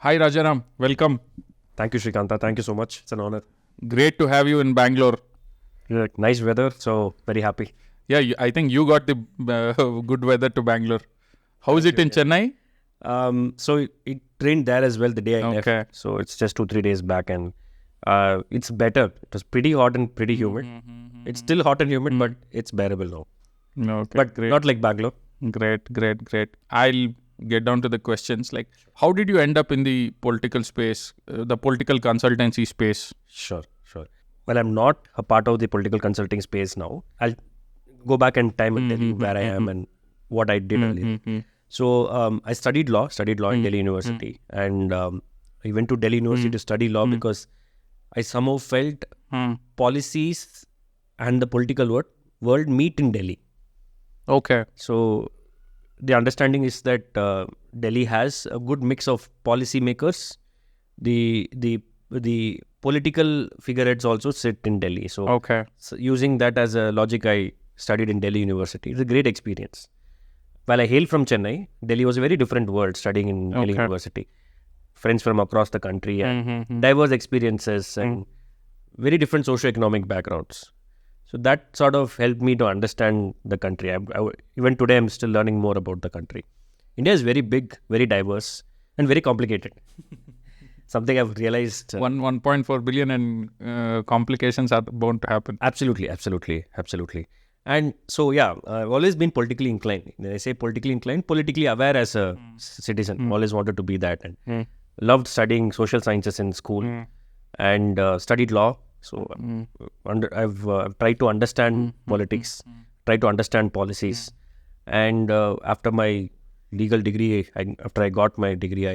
Hi Rajaram, welcome. Thank you, Shrikanta. Thank you so much. It's an honor. Great to have you in Bangalore. Nice weather, so very happy. Yeah, I think you got the good weather to Bangalore. How is it in Chennai? So it rained there as well the day I Okay. left. So it's just 2-3 days back, and it's better. It was pretty hot and pretty humid. It's still hot and humid, but it's bearable now. Okay, But great. not like Bangalore. Great. I'll get down to the questions. Like, how did you end up in the political space, the political consultancy space? Sure. Well, I'm not a part of the political consulting space now. I'll go back in time and tell you where I am and what I did earlier. So I studied law in Delhi University, and I went to Delhi University to study law because I somehow felt policies and the political world meet in Delhi. Okay. So the understanding is that Delhi has a good mix of policymakers. The political figureheads also sit in Delhi. So, so using that as a logic, I studied in Delhi University. It's a great experience. While I hail from Chennai, Delhi was a very different world studying in Delhi University. Friends from across the country and diverse experiences and very different socio-economic backgrounds. So that sort of helped me to understand the country. Even today, I'm still learning more about the country. India is very big, very diverse, and very complicated. Something I've realized. 1.4 billion and complications are bound to happen. Absolutely. And so, I've always been politically inclined. When I say politically inclined, politically aware as a citizen. Always wanted to be that. And loved studying social sciences in school and studied law. So I've tried to understand politics, tried to understand policies. And after my legal degree, after I got my degree,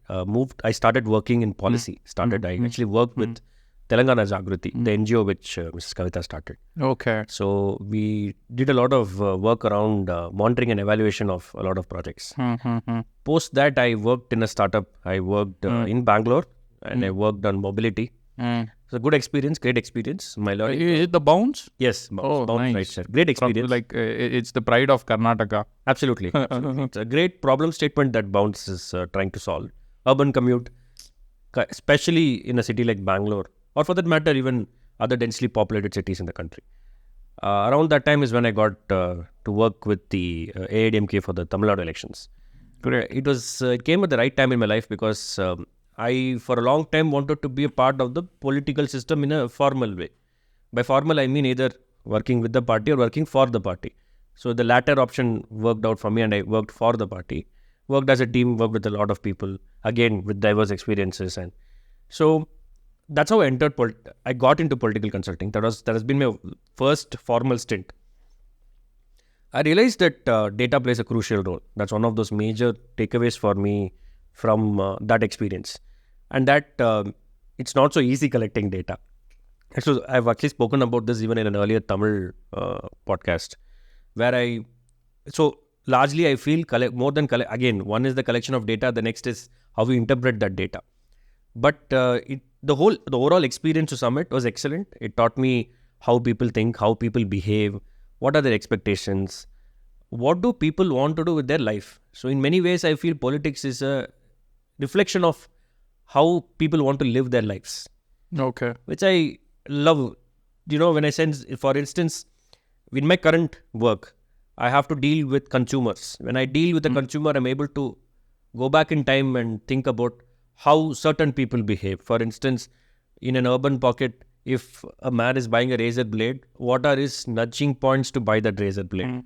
I started working in policy. I actually worked with Telangana Jagriti, the NGO which Mrs. Kavita started. Okay. So we did a lot of work around monitoring and evaluation of a lot of projects. Post that, I worked in a startup. I worked in Bangalore and I worked on mobility. So good experience, great experience. My learning. Is it the Bounce? Yes, Bounce, nice. Right, sir. Great experience. It's the pride of Karnataka. Absolutely. It's a great problem statement that Bounce is trying to solve. Urban commute, especially in a city like Bangalore, or for that matter, even other densely populated cities in the country. Around that time is when I got to work with the AIADMK for the Tamil Nadu elections. It came at the right time in my life because I, for a long time, wanted to be a part of the political system in a formal way. By formal, I mean either working with the party or working for the party. So the latter option worked out for me, and I worked for the party. Worked as a team, worked with a lot of people, again with diverse experiences, and so that's how I entered. I got into political consulting. That has been my first formal stint. I realized that data plays a crucial role. That's one of those major takeaways for me from that experience, and that it's not so easy collecting data. So I've actually spoken about this even in an earlier Tamil podcast, where largely I feel again, one is the collection of data, the next is how we interpret that data. But the overall experience to Summit was excellent. It taught me how people think, how people behave, what are their expectations, what do people want to do with their life. So in many ways, I feel politics is a reflection of how people want to live their lives. Okay. Which I love. When I sense, for instance, in my current work, I have to deal with consumers. When I deal with a consumer, I'm able to go back in time and think about how certain people behave. For instance, in an urban pocket, if a man is buying a razor blade, what are his nudging points to buy that razor blade?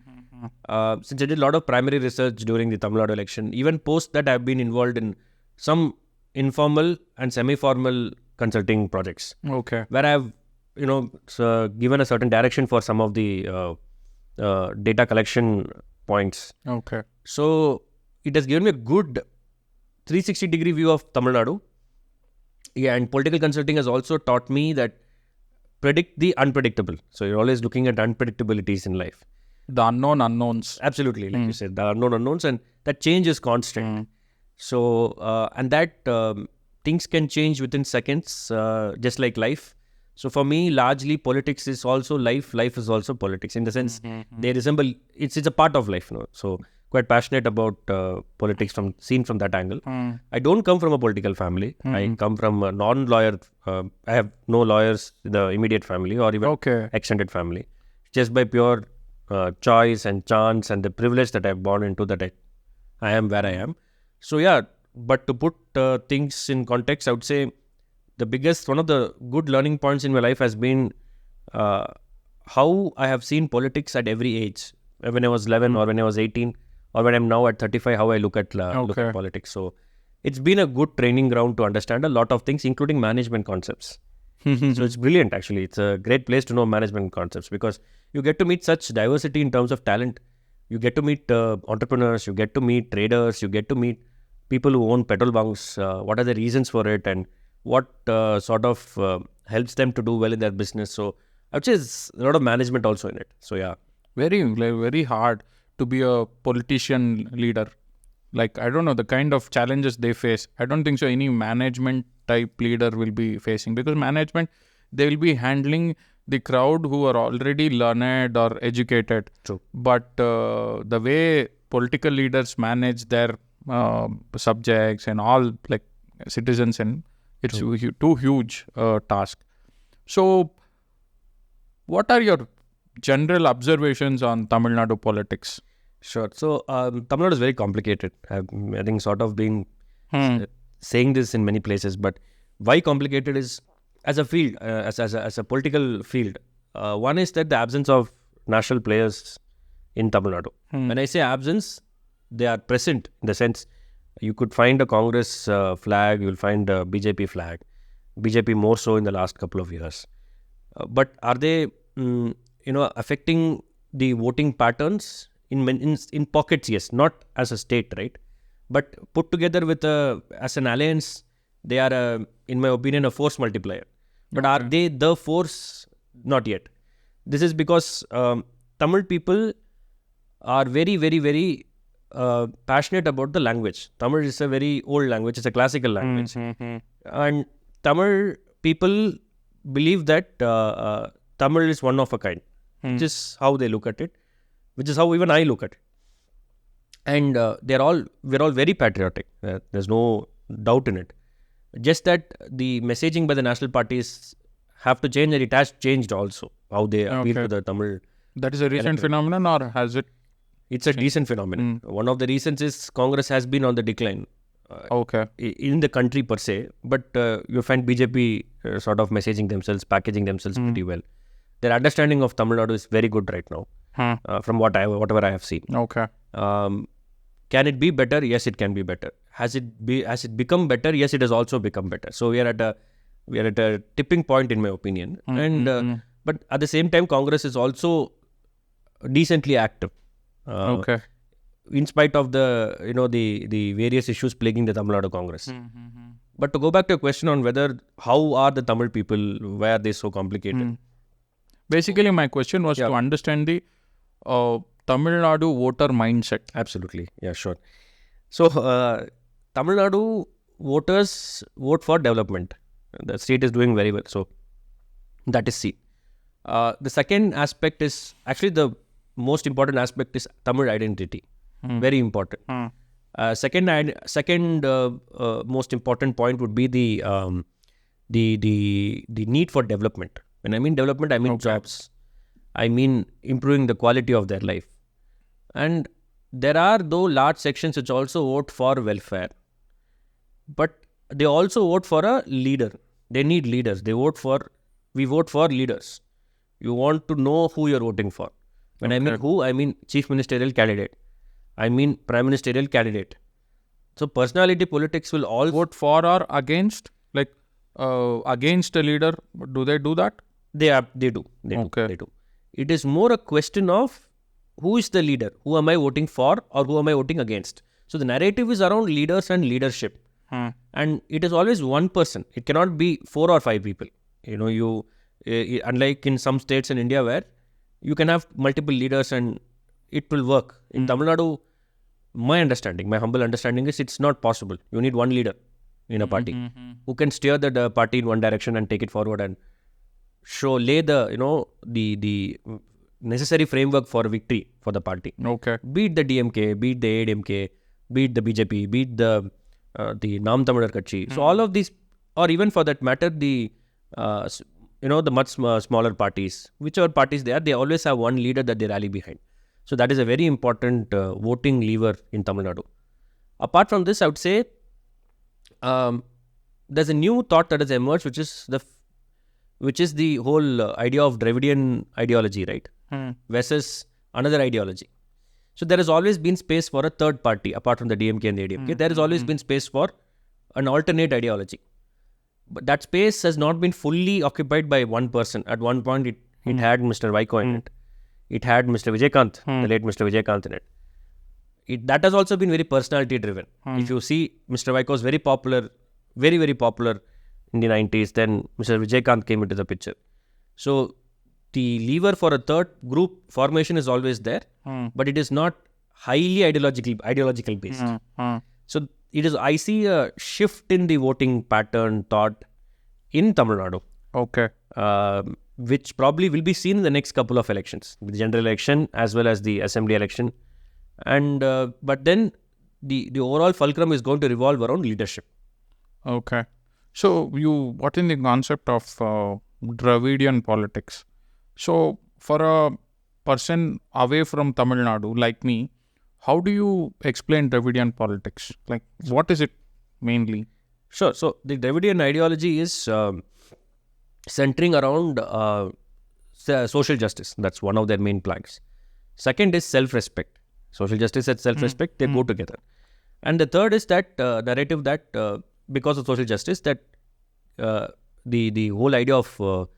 Since I did a lot of primary research during the Tamil Nadu election, even post that I've been involved in some informal and semi-formal consulting projects. Okay. Where I've, given a certain direction for some of the data collection points. Okay. So it has given me a good 360-degree view of Tamil Nadu. Yeah, and political consulting has also taught me that predict the unpredictable. So you're always looking at unpredictabilities in life. The unknown unknowns. Absolutely, like you said, the unknown unknowns, and that change is constant. So, and that things can change within seconds, just like life. So for me, largely politics is also life. Life is also politics in the sense they resemble. It's a part of life. So quite passionate about politics seen from that angle. I don't come from a political family. I come from a non-lawyer. I have no lawyers in the immediate family or even extended family. Just by pure choice and chance and the privilege that I've born into, that I am where I am. So yeah, but to put things in context, I would say one of the good learning points in my life has been how I have seen politics at every age. When I was 11 or when I was 18 or when I'm now at 35, how I look at politics. So it's been a good training ground to understand a lot of things, including management concepts. So it's brilliant, actually. It's a great place to know management concepts because you get to meet such diversity in terms of talent. You get to meet entrepreneurs, you get to meet traders, you get to meet people who own petrol bunks, what are the reasons for it and what sort of helps them to do well in their business. So I would say there's a lot of management also in it. So yeah. Very hard to be a politician leader. Like, I don't know, the kind of challenges they face. I don't think so any management type leader will be facing, because management, they will be handling the crowd who are already learned or educated. True. But the way political leaders manage their subjects and all, like citizens, and it's too huge task. So what are your general observations on Tamil Nadu politics? Sure. So Tamil Nadu is very complicated. I think sort of been saying this in many places, but why complicated is as a field, as a political field. One is that the absence of national players in Tamil Nadu. When I say absence, they are present in the sense you could find a Congress flag, you will find a BJP flag. BJP more so in the last couple of years. But are they, affecting the voting patterns in pockets? Yes, not as a state, right? But put together with as an alliance, they are, in my opinion, a force multiplier. But are they the force? Not yet. This is because Tamil people are very, very, very passionate about the language. Tamil is a very old language. It's a classical language. And Tamil people believe that Tamil is one of a kind. Which is how they look at it. Which is how even I look at it. And we're all very patriotic. There's no doubt in it. Just that the messaging by the national parties have to change, and it has changed also, how they appeal to the Tamil. That is a recent phenomenon, or has it? It's a decent phenomenon. One of the reasons is Congress has been on the decline in the country per se, but you find BJP sort of messaging themselves, packaging themselves pretty well. Their understanding of Tamil Nadu is very good right now, from whatever I have seen. Can it be better? Yes, it can be better. Has it become better? Yes, it has also become better. So we are at a tipping point, in my opinion. But at the same time, Congress is also decently active. In spite of the various issues plaguing the Tamil Nadu Congress. But to go back to your question on how are the Tamil people, why are they so complicated? Basically, my question was to understand the Tamil Nadu voter mindset. Absolutely. Yeah, sure. So, Tamil Nadu voters vote for development. The state is doing very well. So, that is C. The second aspect is, actually the most important aspect is Tamil identity. Very important. Second most important point would be the need for development. When I mean development, I mean jobs. I mean improving the quality of their life. And there are, though, large sections which also vote for welfare. But they also vote for a leader. They need leaders. We vote for leaders. You want to know who you're voting for. When I mean who, I mean chief ministerial candidate. I mean prime ministerial candidate. So personality politics will all vote for or against, like against a leader. Do they do that? They do. It is more a question of who is the leader, who am I voting for or who am I voting against. So the narrative is around leaders and leadership. And it is always one person. It cannot be 4 or 5 people. Unlike in some states in India where you can have multiple leaders and it will work. In Tamil Nadu, my humble understanding is it's not possible. You need one leader in a party who can steer the party in one direction and take it forward and lay the necessary framework for victory for the party. Okay. Beat the DMK, beat the AIADMK, beat the BJP, beat the Nam Tamilar Katchi. So all of these, or even for that matter, the the much smaller parties, whichever parties they always have one leader that they rally behind. So that is a very important voting lever in Tamil Nadu. Apart from this, I would say there's a new thought that has emerged, which is the whole idea of Dravidian ideology, right? Versus another ideology. So there has always been space for a third party apart from the DMK and the AIADMK. There has always been space for an alternate ideology. But that space has not been fully occupied by one person. At one point, it had Mr. Vaiko in it. It had Mr. Vijaykanth, the late Mr. Vijaykanth in it. That has also been very personality driven. If you see, Mr. Vaiko was very popular, very, very popular in the 90s. Then Mr. Vijaykanth came into the picture. So the lever for a third group formation is always there, but it is not highly ideological based. So I see a shift in the voting pattern thought in Tamil Nadu. Okay. Which probably will be seen in the next couple of elections, the general election as well as the assembly election. And but then the overall fulcrum is going to revolve around leadership. Okay. So what is the concept of Dravidian politics? So for a person away from Tamil Nadu like me, how do you explain Dravidian politics? Like, what is it mainly? Sure. So the Dravidian ideology is centering around social justice. That's one of their main planks. Second is self-respect. Social justice and self-respect, they go together. And the third is that narrative that because of social justice, that the whole idea of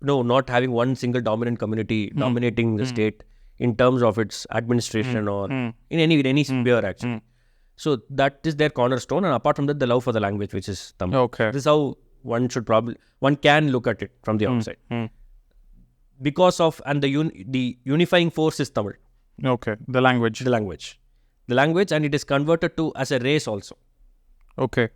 not having one single dominant community dominating the state in terms of its administration or in any sphere actually. So that is their cornerstone, and apart from that, the love for the language, which is Tamil. Okay. This is how one can look at it from the outside. Because of, and the unifying force is Tamil. Okay. The language, and it is converted as a race also. Okay.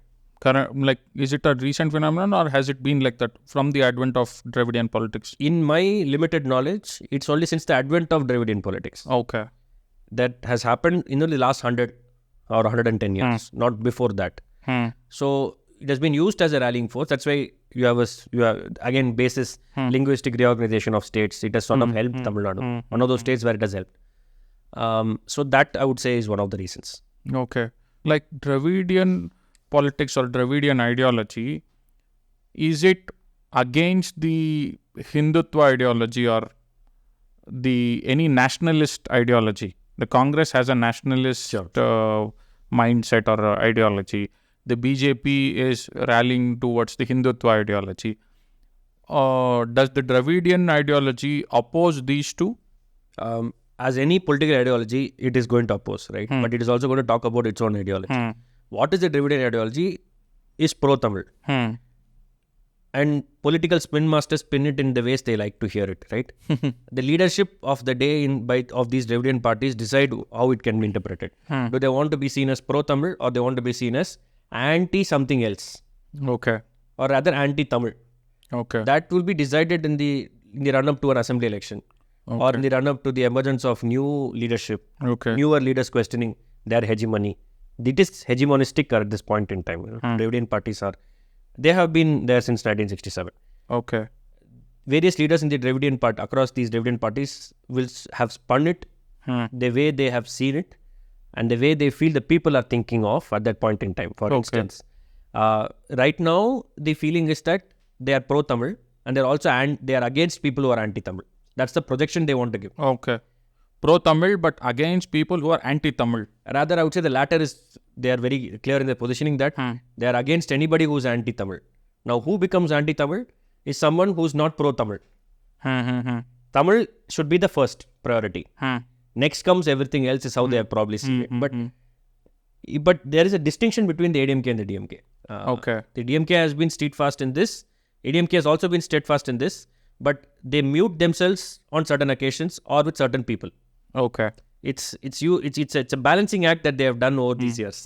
Like, is it a recent phenomenon, or has it been like that from the advent of Dravidian politics? In my limited knowledge, it's only since the advent of Dravidian politics. Okay. That has happened in the last 100 or 110 years, not before that. So it has been used as a rallying force. That's why you have again basis linguistic reorganization of states. It has sort of helped Tamil Nadu. One of those states where it has helped. So that I would say is one of the reasons. Okay. Like Dravidian politics or Dravidian ideology, is it against the Hindutva ideology or any nationalist ideology? The Congress has a nationalist mindset or ideology. The BJP is rallying towards the Hindutva ideology. Does the Dravidian ideology oppose these two? As any political ideology, it is going to oppose, right? But it is also going to talk about its own ideology. What is the Dravidian ideology? Is pro-Tamil. And political spin masters spin it in the ways they like to hear it, right? The leadership of the day of these Dravidian parties decide how it can be interpreted. Do they want to be seen as pro-Tamil, or they want to be seen as anti-something else? Okay. Or rather anti-Tamil. Okay. That will be decided in the run-up to an assembly election. Okay. Or in the run-up to the emergence of new leadership. Okay. Newer leaders questioning their hegemony. It is hegemonistic at this point in time. Dravidian parties they have been there since 1967. Okay. Various leaders in the Dravidian part across these Dravidian parties will have spun it the way they have seen it and the way they feel the people are thinking of at that point in time. For instance, right now the feeling is that they are pro-Tamil and they are against people who are anti-Tamil. That's the projection they want to give. Okay. Pro-Tamil but against people who are anti-Tamil. Rather, I would say the latter is, they are very clear in their positioning that they are against anybody who is anti-Tamil. Now, who becomes anti-Tamil is someone who is not pro-Tamil. Tamil should be the first priority. Next comes everything else, is how they have probably seen it. But there is a distinction between the AIADMK and the DMK. Okay. The DMK has been steadfast in this. AIADMK has also been steadfast in this. But they mute themselves on certain occasions or with certain people. Okay. It's a balancing act that they have done over these years.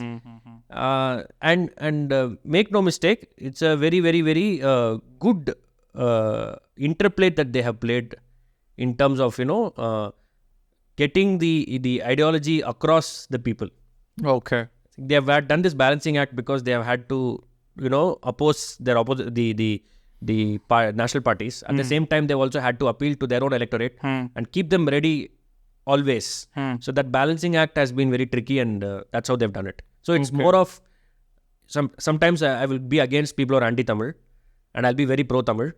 And make no mistake, it's a very, very, very good interplay that they have played in terms of, getting the ideology across the people. Okay. They have done this balancing act because they have had to, oppose their national parties. At the same time, they've also had to appeal to their own electorate and keep them ready always. So that balancing act has been very tricky, and that's how they've done it. So it's more of, sometimes I will be against people who are anti-Tamil, and I'll be very pro-Tamil,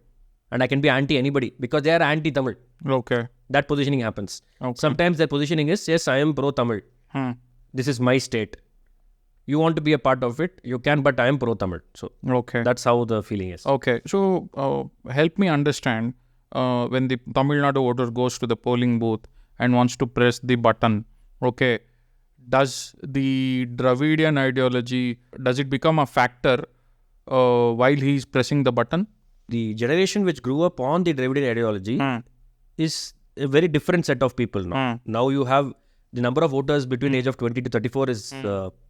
and I can be anti-anybody because they are anti-Tamil. Okay. That positioning happens. Okay. Sometimes their positioning is, yes, I am pro-Tamil. This is my state. You want to be a part of it, you can, but I am pro-Tamil. So that's how the feeling is. Okay. So help me understand, when the Tamil Nadu voter goes to the polling booth and wants to press the button, okay, does the Dravidian ideology, does it become a factor while he's pressing the button? The generation which grew up on the Dravidian ideology is a very different set of people now. Now you have the number of voters between age of 20 to 34 is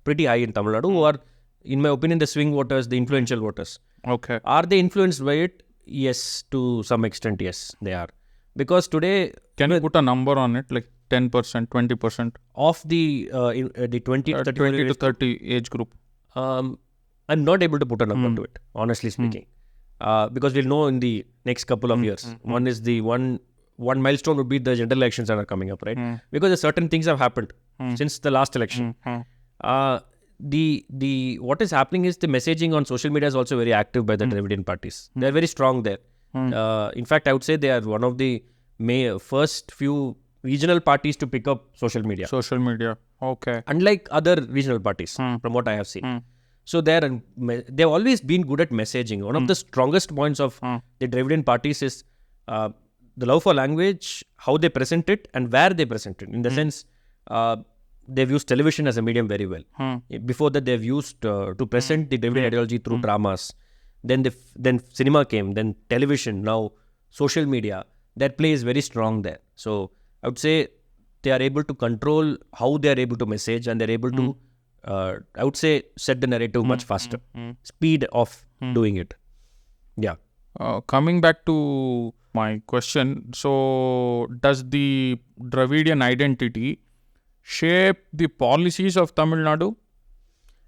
pretty high in Tamil Nadu, who are, in my opinion, the swing voters, the influential voters. Okay. Are they influenced by it? Yes, to some extent, yes, they are. Because today... Can you put a number on it, like 10%, 20%? Of the 20 to 30 age group? I'm not able to put a number to it, honestly speaking. Because we'll know in the next couple of years. One is the one milestone would be the general elections that are coming up, right? Because certain things have happened since the last election. What is happening is the messaging on social media is also very active by the Dravidian parties. They're very strong there. In fact, I would say they are one of the first few regional parties to pick up social media. Social media, okay. Unlike other regional parties, from what I have seen. So they've always been good at messaging. One of the strongest points of the Dravidian parties is the love for language, how they present it and where they present it. In the sense, they've used television as a medium very well. Before that, they've used to present the Dravidian ideology through dramas. Then cinema came, then television, now social media. Their play is very strong there. So I would say they are able to control how they are able to message, and they're able to, I would say, set the narrative much faster. Speed of doing it. Yeah. Coming back to my question, so does the Dravidian identity shape the policies of Tamil Nadu?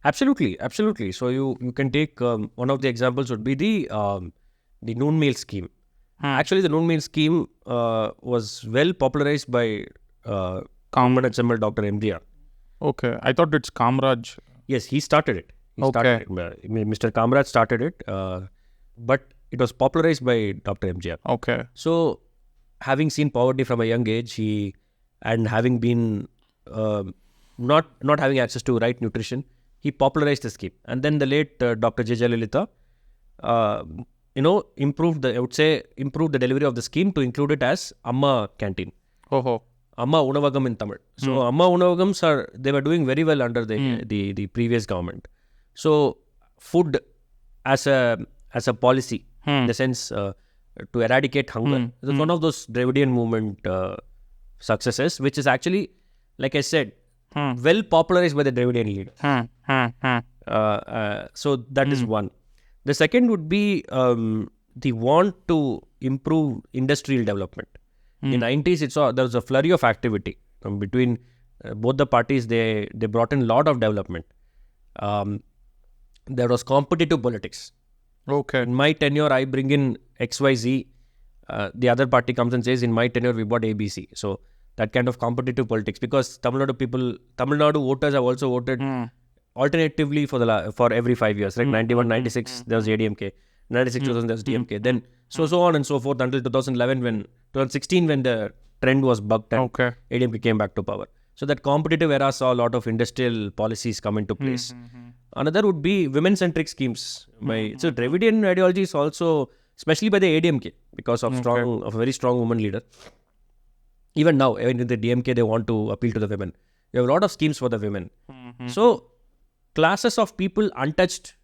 Absolutely, absolutely. So you can take one of the examples would be the noon meal scheme. Actually, the noon meal scheme was well popularized by Comrade General Dr. MDR. Okay, I thought it's Kamraj. Yes, he started it. Mr. Kamraj started it, but it was popularized by Dr. MGR. Okay. So, having seen poverty from a young age, and having been not having access to right nutrition, he popularized the scheme. And then the late Dr. J. Jayalalitha, improved the delivery of the scheme to include it as Amma Canteen. Amma Unavagam in Tamil. So Amma Unavagams they were doing very well under the previous government. So food as a policy, in the sense to eradicate hunger, is one of those Dravidian movement successes, which is actually, like I said, well popularized by the Dravidian leader. So that is one. The second would be the want to improve industrial development. In the 90s, there was a flurry of activity between both the parties. They brought in a lot of development. There was competitive politics. Okay. In my tenure, I bring in XYZ. The other party comes and says, in my tenure, we bought ABC. So that kind of competitive politics, because Tamil Nadu voters have also voted alternatively for every 5 years. Like 91, 96, there was AIADMK. 96, 2000, there was DMK. Then so on and so forth until 2016 when the trend was bucked and AIADMK came back to power. So that competitive era saw a lot of industrial policies come into place. Another would be women-centric schemes. So Dravidian ideology is also, especially by the AIADMK, because of a very strong woman leader. Even now, even in the DMK, they want to appeal to the women. You have a lot of schemes for the women. So classes of people untouched,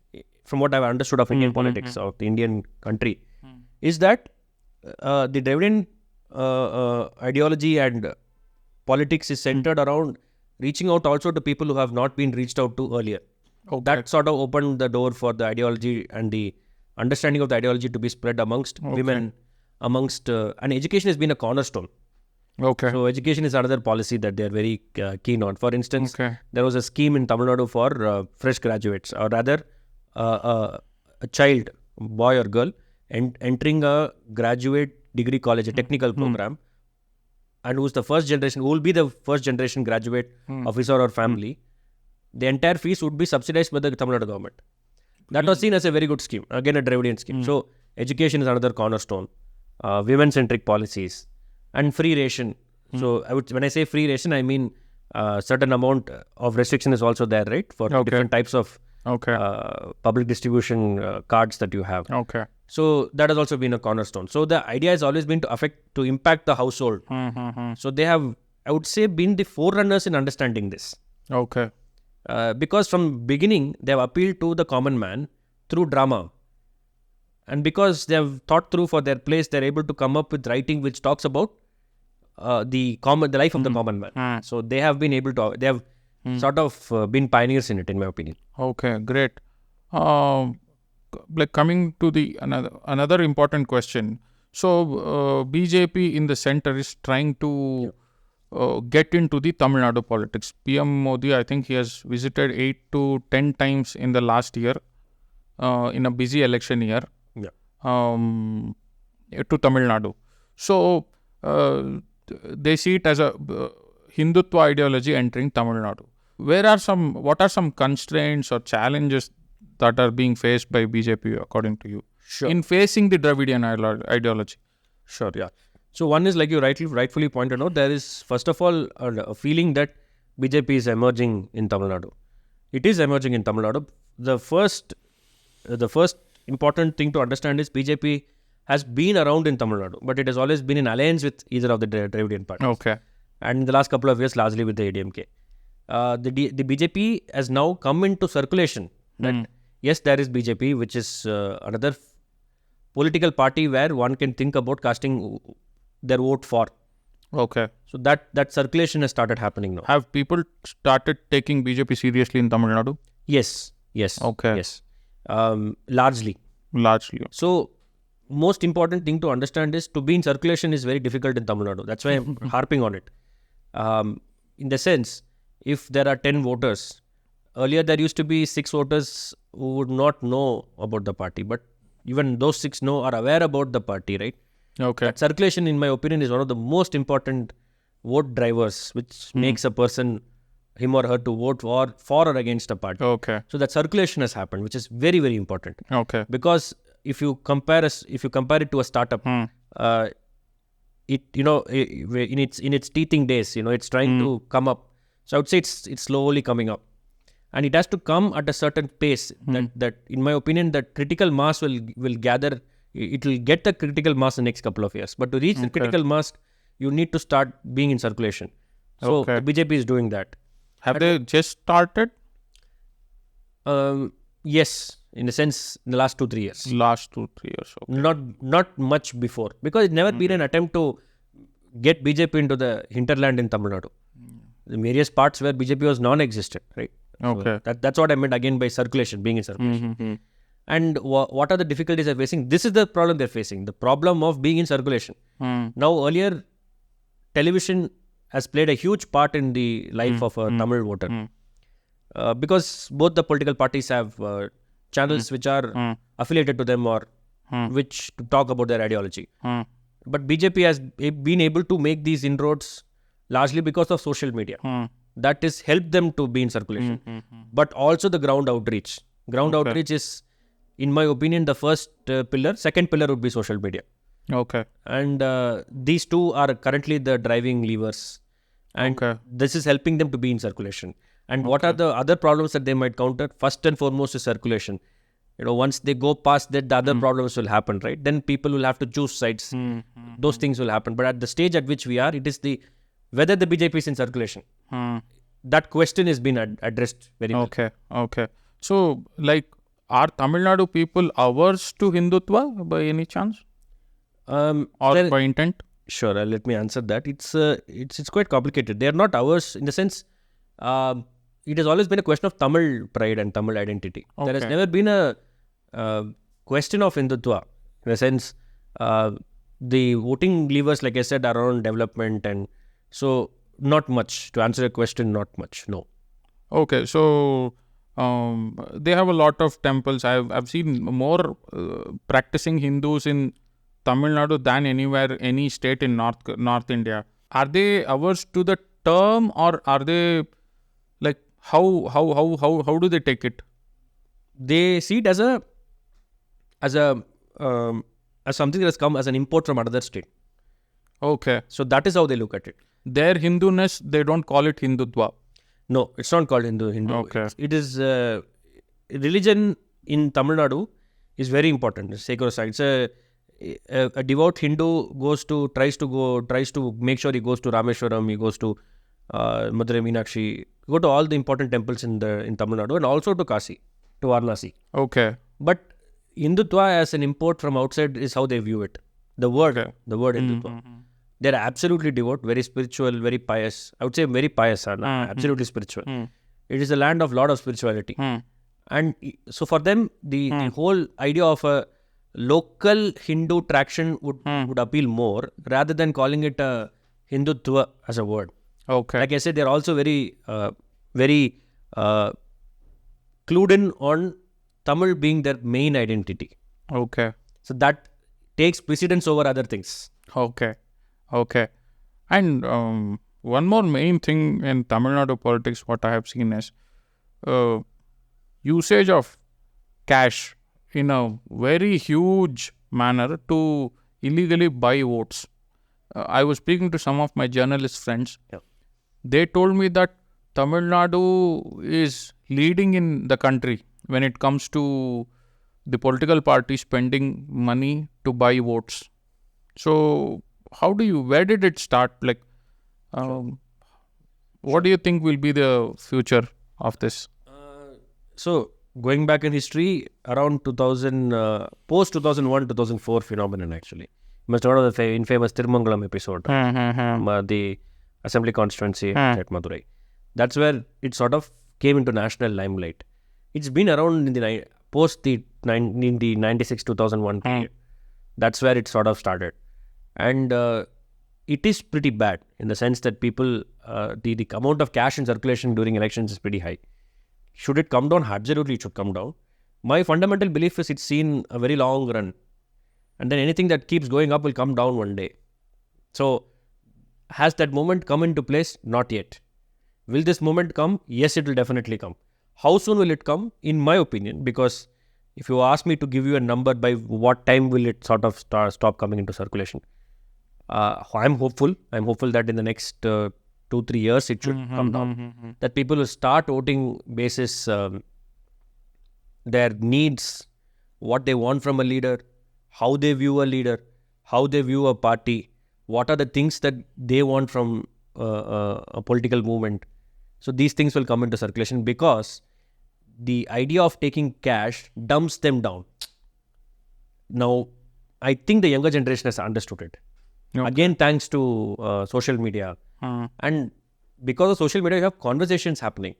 from what I've understood of Indian politics, of the Indian country, is that the Dravidian ideology and politics is centered around reaching out also to people who have not been reached out to earlier. That sort of opened the door for the ideology and the understanding of the ideology to be spread amongst women, amongst, and education has been a cornerstone. Okay. So education is another policy that they are very keen on. For instance, Okay. there was a scheme in Tamil Nadu for fresh graduates, or rather a child, boy or girl, entering a graduate degree college, a technical program, and who will be the first generation graduate of his or her family. The entire fees would be subsidized by the Tamil Nadu government. That was seen as a very good scheme, again a Dravidian scheme. So education is another cornerstone. Women-centric policies and free ration. So when I say free ration, I mean certain amount of restriction is also there, right, for different types of public distribution cards that you have. Okay. So that has also been a cornerstone. So the idea has always been to impact the household. So they have, I would say, been the forerunners in understanding this. Okay. Because from beginning they have appealed to the common man through drama, and because they have thought through for their place, they are able to come up with writing which talks about the life of the common man. So they have been able to, they have sort of been pioneers in it, in my opinion. Okay, great. Like coming to the another important question. So BJP in the center is trying to get into the Tamil Nadu politics. PM Modi, I think he has visited 8 to 10 times in the last year, in a busy election year, to Tamil Nadu. So they see it as a Hindutva ideology entering Tamil Nadu. What are some constraints or challenges that are being faced by BJP according to you in facing the Dravidian ideology? Sure, yeah. So one is, like you rightfully pointed out, there is first of all a feeling that BJP is emerging in Tamil Nadu. It is emerging in Tamil Nadu. The first important thing to understand is BJP has been around in Tamil Nadu, but it has always been in alliance with either of the Dravidian parties. Okay. And in the last couple of years, largely with the AIADMK. The BJP has now come into circulation. That yes, there is BJP, which is another political party where one can think about casting their vote for. Okay. So that circulation has started happening now. Have people started taking BJP seriously in Tamil Nadu? Yes. Okay. Yes. Largely. So most important thing to understand is to be in circulation is very difficult in Tamil Nadu. That's why I'm harping on it. In the sense, if there are 10 voters, earlier there used to be 6 voters who would not know about the party, but even those 6 are aware about the party, right? Okay. That circulation, in my opinion, is one of the most important vote drivers, which makes a person, him or her, to vote for or against a party. Okay. So that circulation has happened, which is very, very important. Okay. Because if you compare it to a startup, it in its teething days, it's trying to come up. So I would say it's slowly coming up, and it has to come at a certain pace. That in my opinion, that critical mass will gather. It will get the critical mass in the next couple of years. But to reach the critical mass, you need to start being in circulation. So the BJP is doing that. Have they just started? Yes, in a sense, in the last 2-3 years. Okay. Not much before, because it's never been an attempt to get BJP into the hinterland in Tamil Nadu. The various parts where BJP was non-existent, right? Okay. So that's what I meant again by circulation, being in circulation. And what are the difficulties they're facing? This is the problem they're facing, the problem of being in circulation. Now, earlier, television has played a huge part in the life of a Tamil voter. Because both the political parties have channels which are affiliated to them or which to talk about their ideology. But BJP has been able to make these inroads largely because of social media. That has helped them to be in circulation. But also the ground outreach. Outreach is, in my opinion, the first pillar. Second pillar would be social media. Okay. And these two are currently the driving levers. And this is helping them to be in circulation. And what are the other problems that they might counter? First and foremost is circulation. Once they go past that, the other problems will happen, right? Then people will have to choose sides. Those things will happen. But at the stage at which we are, it is whether the BJP is in circulation. That question has been addressed very well. Okay. So, are Tamil Nadu people averse to Hindutva by any chance? Or by intent? Sure, let me answer that. It's quite complicated. They are not averse in the sense, it has always been a question of Tamil pride and Tamil identity. There has never been a question of Hindutva. In a sense, the voting levers, like I said, are around development, and so not much. To answer your question, not much. No. Okay, so they have a lot of temples. I've seen more practicing Hindus in Tamil Nadu than anywhere, any state in North India. Are they averse to the term, or are they like how do they take it? They see it as something that has come as an import from another state. Okay, So that is how they look at it. their Hinduness, they don't call it Hindutva. No, it's not called Hindu. Okay. It is religion in Tamil Nadu is very important. It's sacrosanct. It's a devout Hindu tries to make sure he goes to Rameshwaram, he goes to Madurai Meenakshi, go to all the important temples in Tamil Nadu, and also to Kasi, to Varanasi. Okay. But Hindutva as an import from outside is how they view it. The word Hindutva. They're absolutely devout, very spiritual, very pious. I would say very pious, absolutely spiritual. It is a land of lot of spirituality. And so for them, the whole idea of a local Hindu traction would appeal more, rather than calling it a Hindutva as a word. Okay. Like I said, they're also very clued in on Tamil being their main identity. Okay. So that takes precedence over other things. Okay. And one more main thing in Tamil Nadu politics, what I have seen is usage of cash in a very huge manner to illegally buy votes. I was speaking to some of my journalist friends. Yeah. They told me that Tamil Nadu is leading in the country when it comes to the political party spending money to buy votes. So, where did it start? Like, what do you think will be the future of this? So, going back in history, around 2000, post 2001, 2004 phenomenon actually. You must have heard of the infamous Tirumangalam episode, the assembly constituency at Madurai. That's where it sort of came into national limelight. It's been around in the post the 96-2001 period. That's where it sort of started. And it is pretty bad in the sense that people, the amount of cash in circulation during elections is pretty high. Should it come down? Absolutely, it should come down. My fundamental belief is it's seen a very long run. And then anything that keeps going up will come down one day. So, has that moment come into place? Not yet. Will this moment come? Yes, it will definitely come. How soon will it come? In my opinion, because if you ask me to give you a number, by what time will it sort of stop coming into circulation? I'm hopeful. I'm hopeful that in the next 2-3 years it should come down. That people will start voting basis their needs, what they want from a leader, how they view a leader, how they view a party, what are the things that they want from a political movement. So these things will come into circulation, because the idea of taking cash dumps them down. Now, I think the younger generation has understood it. Okay. Again, thanks to social media. And because of social media, you have conversations happening.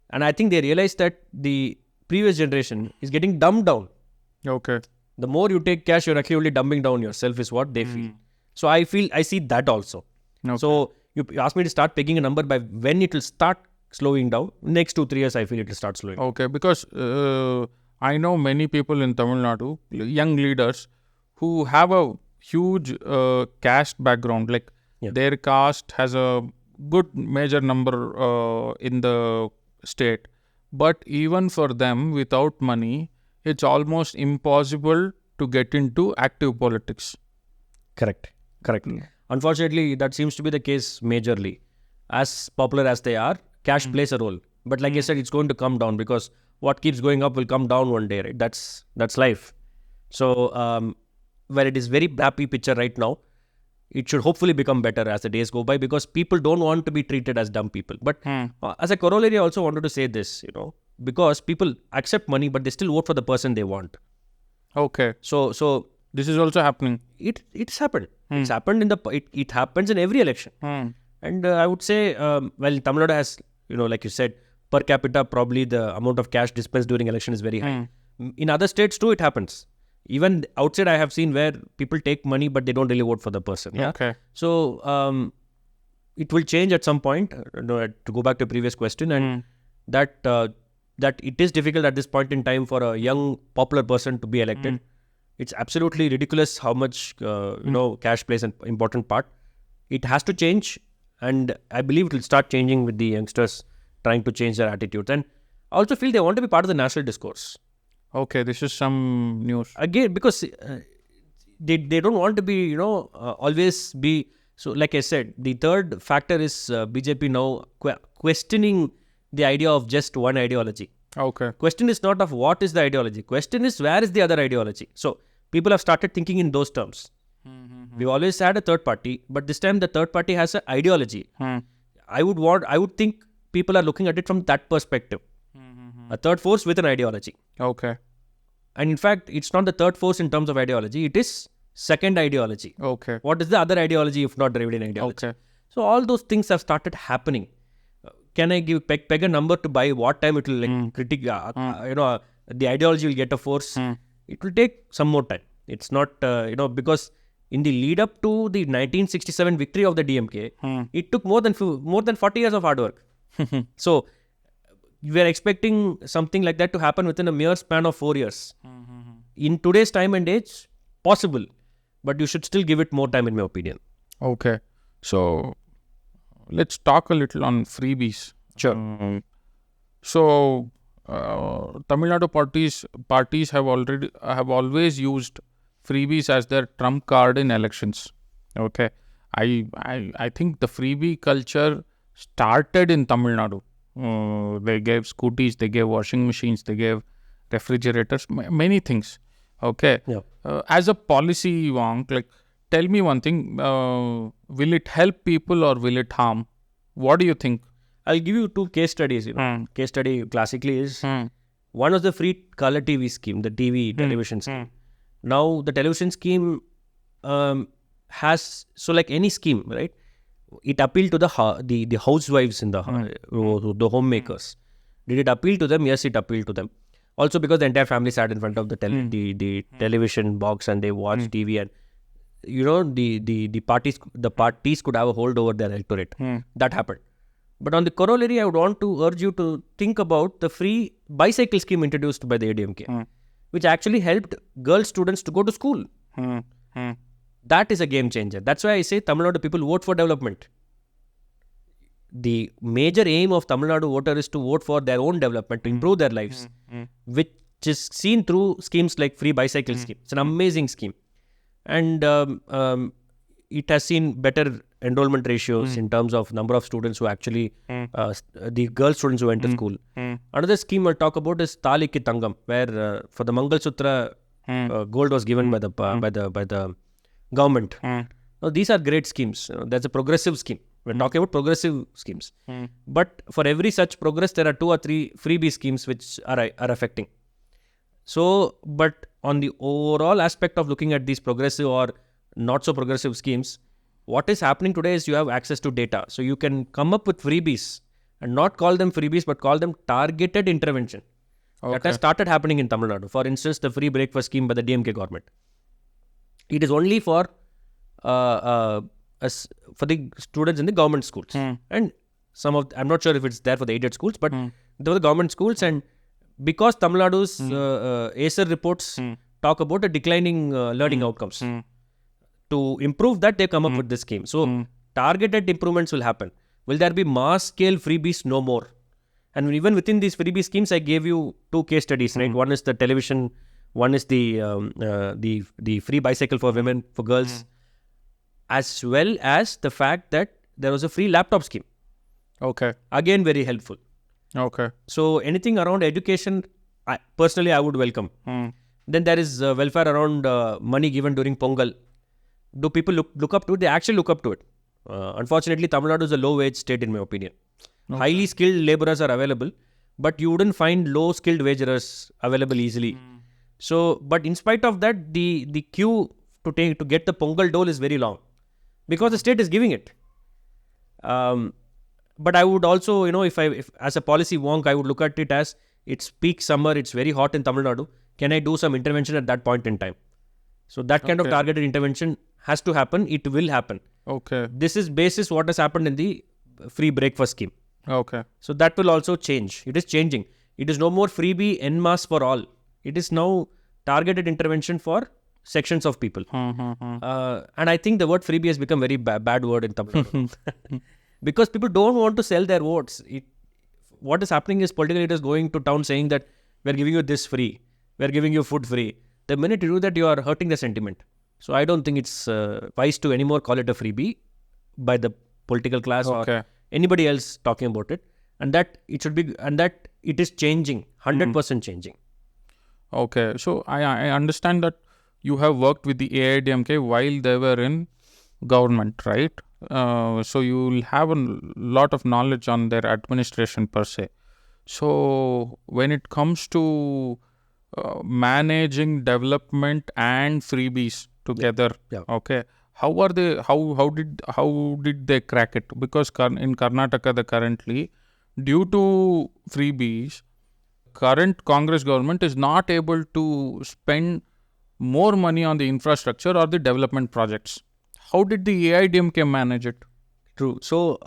And I think they realize that the previous generation is getting dumbed down. Okay. The more you take cash, you're actually only dumbing down yourself, is what they feel. So I see that also. Okay. So you asked me to start picking a number by when it will start slowing down. Next 2-3 years, I feel it will start slowing. Okay, because I know many people in Tamil Nadu, young leaders, who have a huge caste background. Like their caste has a good major number in the state. But even for them, without money, it's almost impossible to get into active politics. Correct. Unfortunately, that seems to be the case majorly. As popular as they are, cash plays a role. But like I said, it's going to come down, because what keeps going up will come down one day, right? That's life. So, where it is very happy picture right now, it should hopefully become better as the days go by, because people don't want to be treated as dumb people. But as a corollary, I also wanted to say this, because people accept money, but they still vote for the person they want. Okay. So this is also happening. It's happened. It's happened it happens in every election. And I would say, Tamil Nadu has, like you said, per capita, probably the amount of cash dispensed during election is very high. In other states too, it happens. Even outside, I have seen where people take money, but they don't really vote for the person. Yeah. Okay. So it will change at some point. To go back to the previous question, and that it is difficult at this point in time for a young popular person to be elected. It's absolutely ridiculous how much cash plays an important part. It has to change, and I believe it will start changing with the youngsters trying to change their attitudes. And I also feel they want to be part of the national discourse. Okay, this is some news. Again, because they don't want to be, always be. So like I said, the third factor is BJP now questioning the idea of just one ideology. Okay. Question is not of what is the ideology. Question is where is the other ideology. So people have started thinking in those terms. We've always had a third party, but this time the third party has an ideology. I would think people are looking at it from that perspective. A third force with an ideology. Okay. And in fact, it's not the third force in terms of ideology. It is second ideology. Okay. What is the other ideology if not derived in ideology? Okay. So all those things have started happening. Can I peg a number to by what time it will the ideology will get a force? It will take some more time. It's not, because in the lead up to the 1967 victory of the DMK, it took more than 40 years of hard work. So we are expecting something like that to happen within a mere span of 4 years. In today's time and age, possible, but you should still give it more time, in my opinion. Okay. So let's talk a little on freebies. Sure. Tamil Nadu parties have always used freebies as their trump card in elections. Okay. I think the freebie culture started in Tamil Nadu. They gave scooties, they gave washing machines, they gave refrigerators, many things. Okay. Yeah. As a policy, wonk, like, tell me one thing. Will it help people or will it harm? What do you think? I'll give you two case studies. Case study classically is one was the free color TV scheme, the television scheme. Now the television scheme has, so like any scheme, right? It appealed to the housewives in the homemakers. Did it appeal to them? Yes, it appealed to them. Also because the entire family sat in front of the television box and they watched TV, and the parties could have a hold over their electorate. That happened. But on the corollary, I would want to urge you to think about the free bicycle scheme introduced by the AIADMK, which actually helped girl students to go to school. That is a game changer. That's why I say Tamil Nadu people vote for development. The major aim of Tamil Nadu voter is to vote for their own development, to improve their lives, which is seen through schemes like free bicycle scheme. It's an amazing scheme. And it has seen better enrollment ratios in terms of number of students who actually, the girl students who went to school. Another scheme I'll talk about is Thali Ki Tangam, where for the Mangal Sutra, gold was given by the government. Now, these are great schemes. That's a progressive scheme. We're talking about progressive schemes. But for every such progress, there are 2 or 3 freebie schemes which are affecting. So, but on the overall aspect of looking at these progressive or not so progressive schemes, what is happening today is you have access to data. So you can come up with freebies and not call them freebies, but call them targeted intervention. Okay. That has started happening in Tamil Nadu. For instance, the free breakfast scheme by the DMK government. It is only for the students in the government schools. And I'm not sure if it's there for the aided schools, but there were the government schools, and because Tamil Nadu's ACER reports talk about a declining learning outcomes. To improve that, they come up with this scheme. So targeted improvements will happen. Will there be mass scale freebies? No more. And even within these freebie schemes, I gave you 2 case studies, right? One is the television, one is the free bicycle for women, for girls, as well as the fact that there was a free laptop scheme. Okay. Again, very helpful. Okay. So anything around education, I would welcome. Then there is welfare around money given during Pongal. Do people look up to it? They actually look up to it. Unfortunately, Tamil Nadu is a low-wage state, in my opinion. Okay. Highly skilled laborers are available, but you wouldn't find low-skilled wagers available easily. So, but in spite of that, the queue to get the Pongal dole is very long, because the state is giving it. But I would also, if as a policy wonk, I would look at it as, it's peak summer, it's very hot in Tamil Nadu. Can I do some intervention at that point in time? So that kind of targeted intervention has to happen. It will happen. Okay. This is basis what has happened in the free breakfast scheme. Okay. So that will also change. It is changing. It is no more freebie en masse for all. It is now targeted intervention for sections of people. And I think the word freebie has become very bad word in Tamil Nadu. Because people don't want to sell their votes. What is happening is political leaders going to town saying that we're giving you this free. We're giving you food free. The minute you do that, you are hurting the sentiment. So I don't think it's wise to anymore call it a freebie by the political class or anybody else talking about it. And that it should be, and that it is changing, 100% changing. Okay. So I understand that you have worked with the AIADMK while they were in government, right? So you will have a lot of knowledge on their administration per se. So when it comes to managing development and freebies together, okay, how are they? How did they crack it? Because in Karnataka, currently, due to freebies, current Congress government is not able to spend more money on the infrastructure or the development projects. How did the AIADMK manage it? True. So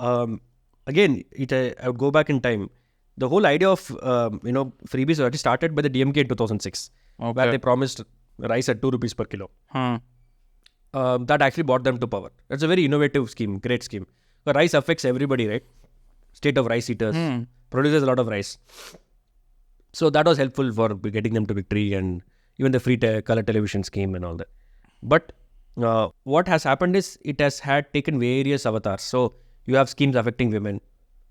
again, I would go back in time. The whole idea of freebies already started by the DMK in 2006, where they promised rice at 2 rupees per kilo. That actually brought them to power. That's a very innovative scheme, great scheme. The rice affects everybody, right? State of rice eaters, produces a lot of rice. So that was helpful for getting them to victory, and even the free color television scheme and all that. But what has happened is it has taken various avatars. So you have schemes affecting women,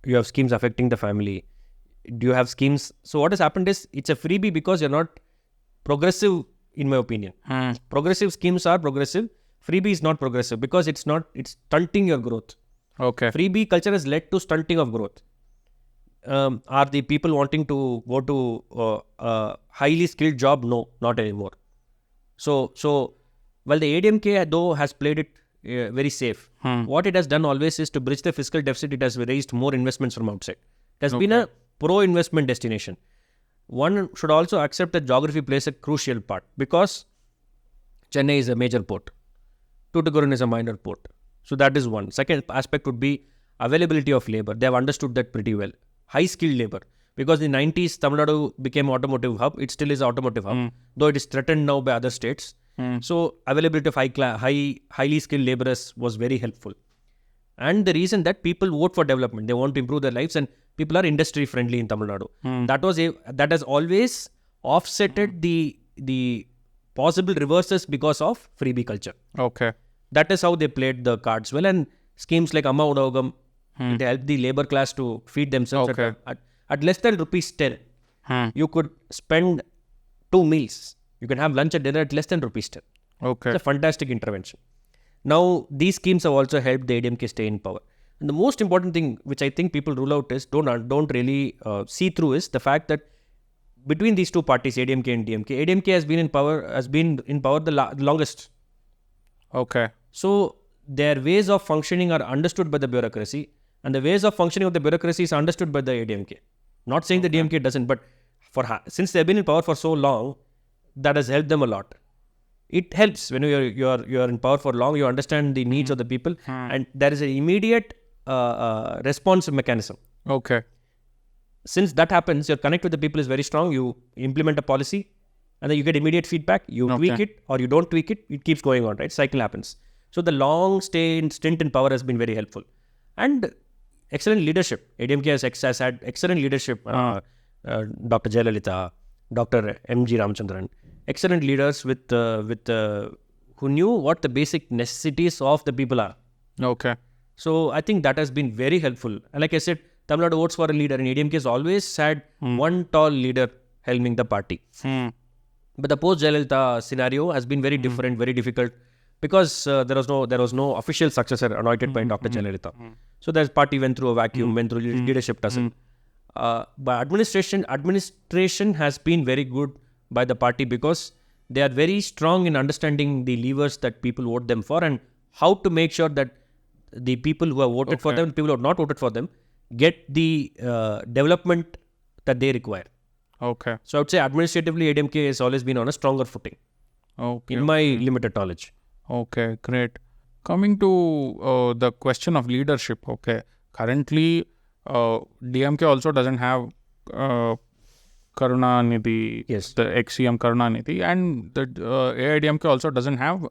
you have schemes affecting the family. Do you have schemes? So what has happened is it's a freebie because you're not progressive, in my opinion. Progressive schemes are progressive. Freebie is not progressive because it's stunting your growth. Okay. Freebie culture has led to stunting of growth. Are the people wanting to go to a highly skilled job? No, not anymore. So while the AIADMK though has played it very safe, what it has done always is to bridge the fiscal deficit. It has raised more investments from outside. It has been a pro-investment destination. One should also accept that geography plays a crucial part because Chennai is a major port. Tuticorin is a minor port. So that is one. Second aspect would be availability of labor. They have understood that pretty well. High skilled labor. Because in the 90s, Tamil Nadu became automotive hub. It still is automotive hub, though it is threatened now by other states. So availability of highly skilled laborers was very helpful. And the reason that people vote for development, they want to improve their lives, and people are industry friendly in Tamil Nadu. That has always offsetted the possible reverses because of freebie culture. Okay. That is how they played the cards well. And schemes like Amma Udavagam, it helped the labor class to feed themselves at less than rupees 10. You could spend 2 meals. You can have lunch and dinner at less than rupees 10. Okay. It's a fantastic intervention. Now, these schemes have also helped the AIADMK stay in power. And the most important thing, which I think people rule out is, don't really see through, is the fact that between these two parties, AIADMK and DMK, AIADMK has been in power the longest. Okay. So their ways of functioning are understood by the bureaucracy, and the ways of functioning of the bureaucracy is understood by the AIADMK. Not saying the DMK doesn't, but since they've been in power for so long, that has helped them a lot. It helps when you're in power for long. You understand the needs of the people, and there is an immediate response mechanism. Okay. Since that happens, your connect with the people is very strong. You implement a policy, and then you get immediate feedback. You tweak it or you don't tweak it. It keeps going on, right? Cycle happens. So the long stint in power has been very helpful, and excellent leadership. AIADMK has had excellent leadership. Dr. Jayalalitha, Dr. M.G. Ramachandran, excellent leaders with who knew what the basic necessities of the people are. Okay. So I think that has been very helpful. And like I said, Tamil Nadu votes for a leader, and AIADMK has always had one tall leader helming the party. But the post-Jayalalitha scenario has been very different, very difficult, because there was no official successor anointed by Dr. Jayalalitha. So the party went through a vacuum, went through leadership tussle. But administration has been very good by the party because they are very strong in understanding the levers that people vote them for, and how to make sure that the people who have voted for them, people who have not voted for them, get the development that they require. Okay. So I would say administratively, AIADMK has always been on a stronger footing, Okay. in my limited knowledge. Okay, great. Coming to the question of leadership, okay. Currently, DMK also doesn't have Karunanidhi, Yes. the ex-CM Karunanidhi, and the AIADMK also doesn't have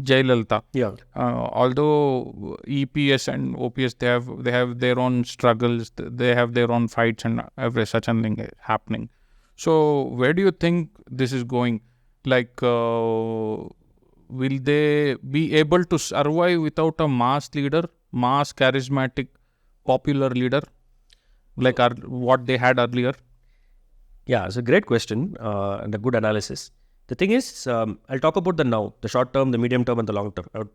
Jayalalitha. Yeah. Although EPS and OPS, they have their own struggles, they have their own fights and every such a thing happening. So where do you think this is going? Like, will they be able to survive without a mass leader, mass charismatic, popular leader, like what they had earlier? Yeah, it's a great question and a good analysis. The thing is, I'll talk about the now, the short term, the medium term, and the long term. I would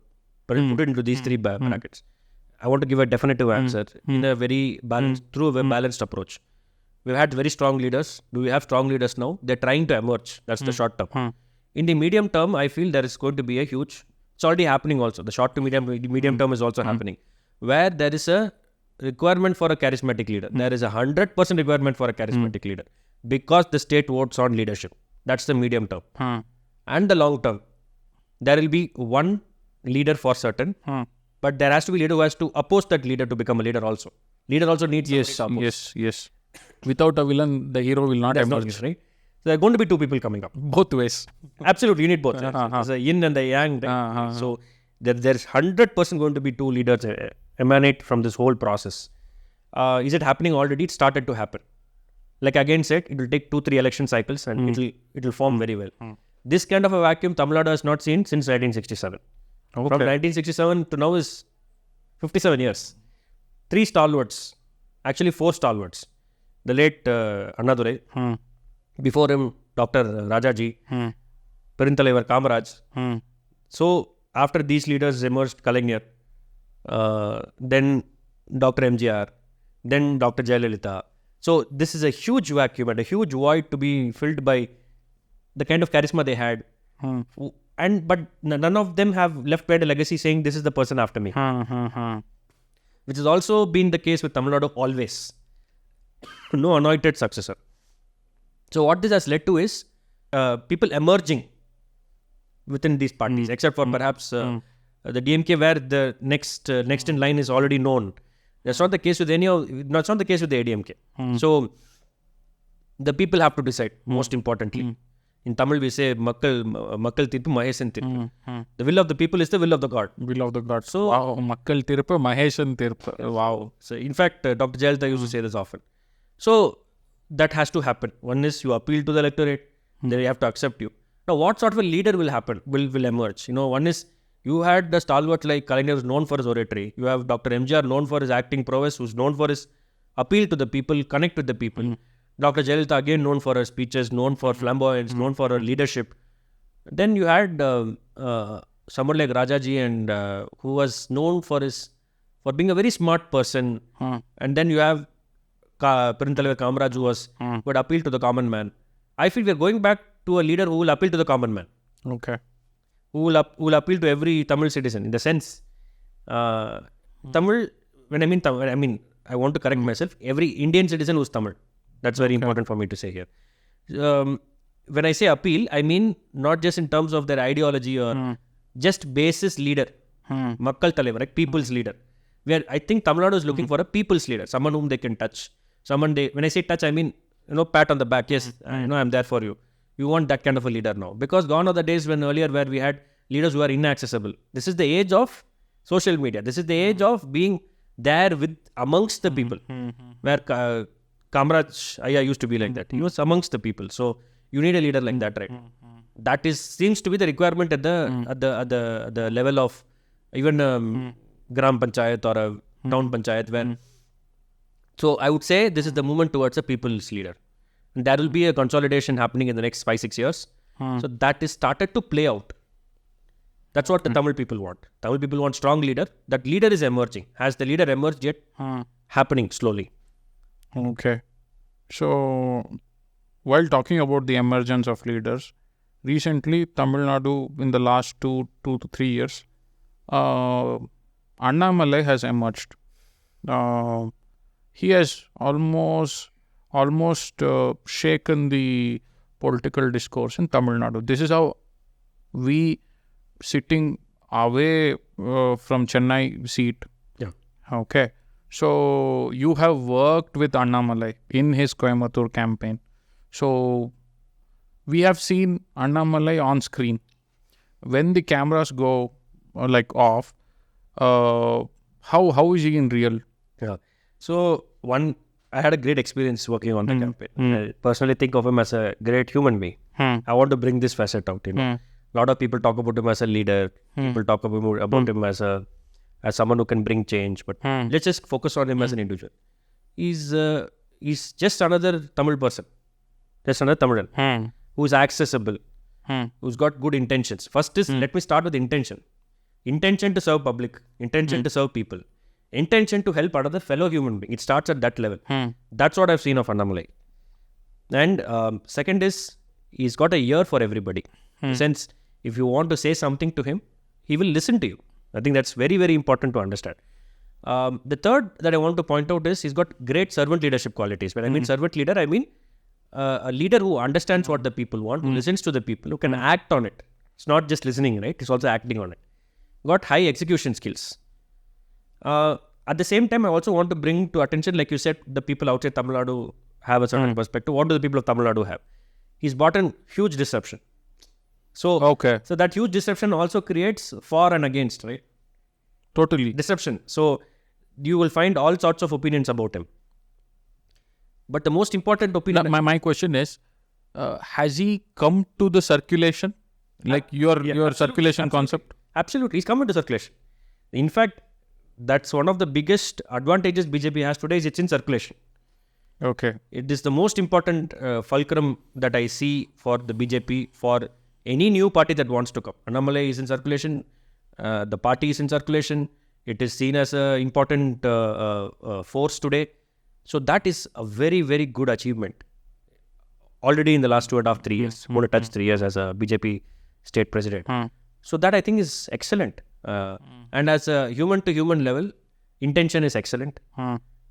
put it into these three brackets. I want to give a definitive answer in a very balanced, through a balanced approach. We've had very strong leaders. Do we have strong leaders now? They're trying to emerge. That's the short term. In the medium term, I feel there is going to be a huge, it's already happening also. The short to medium term is also happening, where there is a requirement for a charismatic leader. There is 100% requirement for a charismatic leader because the state votes on leadership. That's the medium term. And the long term, there will be one leader for certain, but there has to be a leader who has to oppose that leader to become a leader also. Leader also needs somebody to oppose. Yes. Without a villain, the hero will not That's emerge. not right. So there are going to be two people coming up. Both ways. Absolutely, you need both. There's a yin and the yang. Right? So there's 100% going to be two leaders emanate from this whole process. Is it happening already? It started to happen. Like again said, it will take 2-3 election cycles and it will form very well. This kind of a vacuum Tamil Nadu has not seen since 1967. From 1967 to now is 57 years. 3 stalwarts, actually 4 stalwarts. The late Annamalai, before him Dr. Rajaji, Perinthalaivar Kamaraj. So after these leaders emerged, Kalaignar, then Dr. MGR, then Dr. Jayalalitha. So this is a huge vacuum and a huge void to be filled by the kind of charisma they had. But none of them have left behind a legacy saying this is the person after me. Which has also been the case with Tamil Nadu always. No anointed successor. So what this has led to is people emerging within these parties, except for perhaps the DMK, where the next in line is already known. That's not the case with that's not the case with the AIADMK. So the people have to decide, most importantly. In Tamil we say, Makkal Tirpu, Mahesan Tirpu. The will of the people is the will of the God. Will of the God. So, wow, Makkal Tirpu, Mahesan Tirpu. Wow. So in fact, Dr. Jayalalitha used to say this often. So that has to happen. One is you appeal to the electorate, they have to accept you. Now what sort of a leader will happen, will emerge? One is, you had the stalwart like Kalaignar, who's known for his oratory. You have Dr. MGR, known for his acting prowess, who's known for his appeal to the people, connect with the people. Dr. Jayalalitha, again known for her speeches, known for flamboyance, known for her leadership. Then you had someone like Rajaji, and who was known for being a very smart person. And then you have Perinthalaivar Kamaraj, who would appeal to the common man. I feel we are going back to a leader who will appeal to the common man. Okay. Who will appeal to every Tamil citizen. In the sense, Tamil, when I mean Tamil, I want to correct myself, every Indian citizen who's Tamil. That's very important for me to say here. When I say appeal, I mean not just in terms of their ideology or just basis leader. Makkal Talaivar, like people's leader. I think Tamil Nadu is looking for a people's leader, someone whom they can touch. When I say touch, I mean, pat on the back. Yes, I know I'm there for you. You want that kind of a leader now. Because gone are the days when earlier where we had leaders who are inaccessible. This is the age of social media. This is the age of being there amongst the people. Where Kamaraj Ayya used to be like that. He was amongst the people. So you need a leader like that, right? That seems to be the requirement at the level of even Gram Panchayat or a town Panchayat. So I would say this is the movement towards a people's leader. And there will be a consolidation happening in the next 5-6 years. So that is started to play out. That's what the Tamil people want. Tamil people want strong leader. That leader is emerging. Has the leader emerged yet? Happening slowly. Okay. So, while talking about the emergence of leaders, recently Tamil Nadu in the last 2 to 3 years, Annamalai has emerged. He has almost almost shaken the political discourse in Tamil Nadu. This is how we, sitting away from Chennai seat. Yeah. Okay. So you have worked with Annamalai in his Coimbatore campaign. So we have seen Annamalai on screen. When the cameras go off, how is he in real? Yeah. So I had a great experience working on the campaign. I personally think of him as a great human being. I want to bring this facet out. A lot of people talk about him as a leader. People talk about him as someone who can bring change. But let's just focus on him as an individual. He's just another Tamil person, just another Tamilan who is accessible, who's got good intentions. First is, let me start with intention. Intention to serve public, intention to serve people, intention to help another fellow human being. It starts at that level. That's what I've seen of Annamalai. And second is, he's got a ear for everybody. In the sense, if you want to say something to him, he will listen to you. I think that's very, very important to understand. The third that I want to point out is, he's got great servant leadership qualities. When I mean servant leader, I mean a leader who understands what the people want, who listens to the people, who can act on it. It's not just listening, right? He's also acting on it. Got high execution skills. At the same time, I also want to bring to attention, like you said, the people outside Tamil Nadu have a certain perspective. What do the people of Tamil Nadu have? He's brought in huge disruption. So that huge disruption also creates for and against, right? Totally. Disruption. So you will find all sorts of opinions about him. But the most important opinion... My question is, has he come to the circulation? Like your circulation concept? Absolutely. He's come into circulation. In fact, that's one of the biggest advantages BJP has today, is it's in circulation. Okay. It is the most important fulcrum that I see for the BJP, for any new party that wants to come. Annamalai is in circulation. The party is in circulation. It is seen as an important force today. So that is a very, very good achievement. Already in the last 2.5, 3 years, going to touch 3 years as a BJP state president. So that I think is excellent. And as a human to human level, intention is excellent.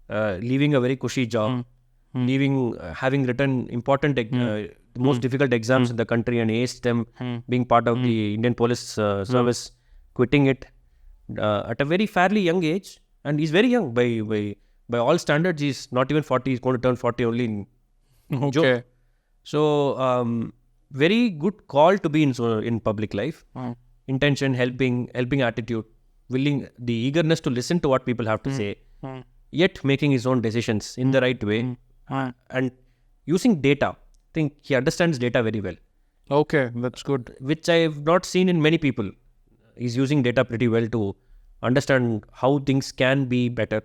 Leaving a very cushy job, having written important, the most difficult exams in the country and aced them, being part of the Indian police service, quitting it at a very fairly young age. And he's very young by all standards. He's not even 40. He's going to turn 40 only in June. So very good call to be in public life. Intention, helping attitude, the eagerness to listen to what people have to say, yet making his own decisions in the right way, and using data. I think he understands data very well. Okay, that's good. Which I have not seen in many people. He's using data pretty well to understand how things can be better.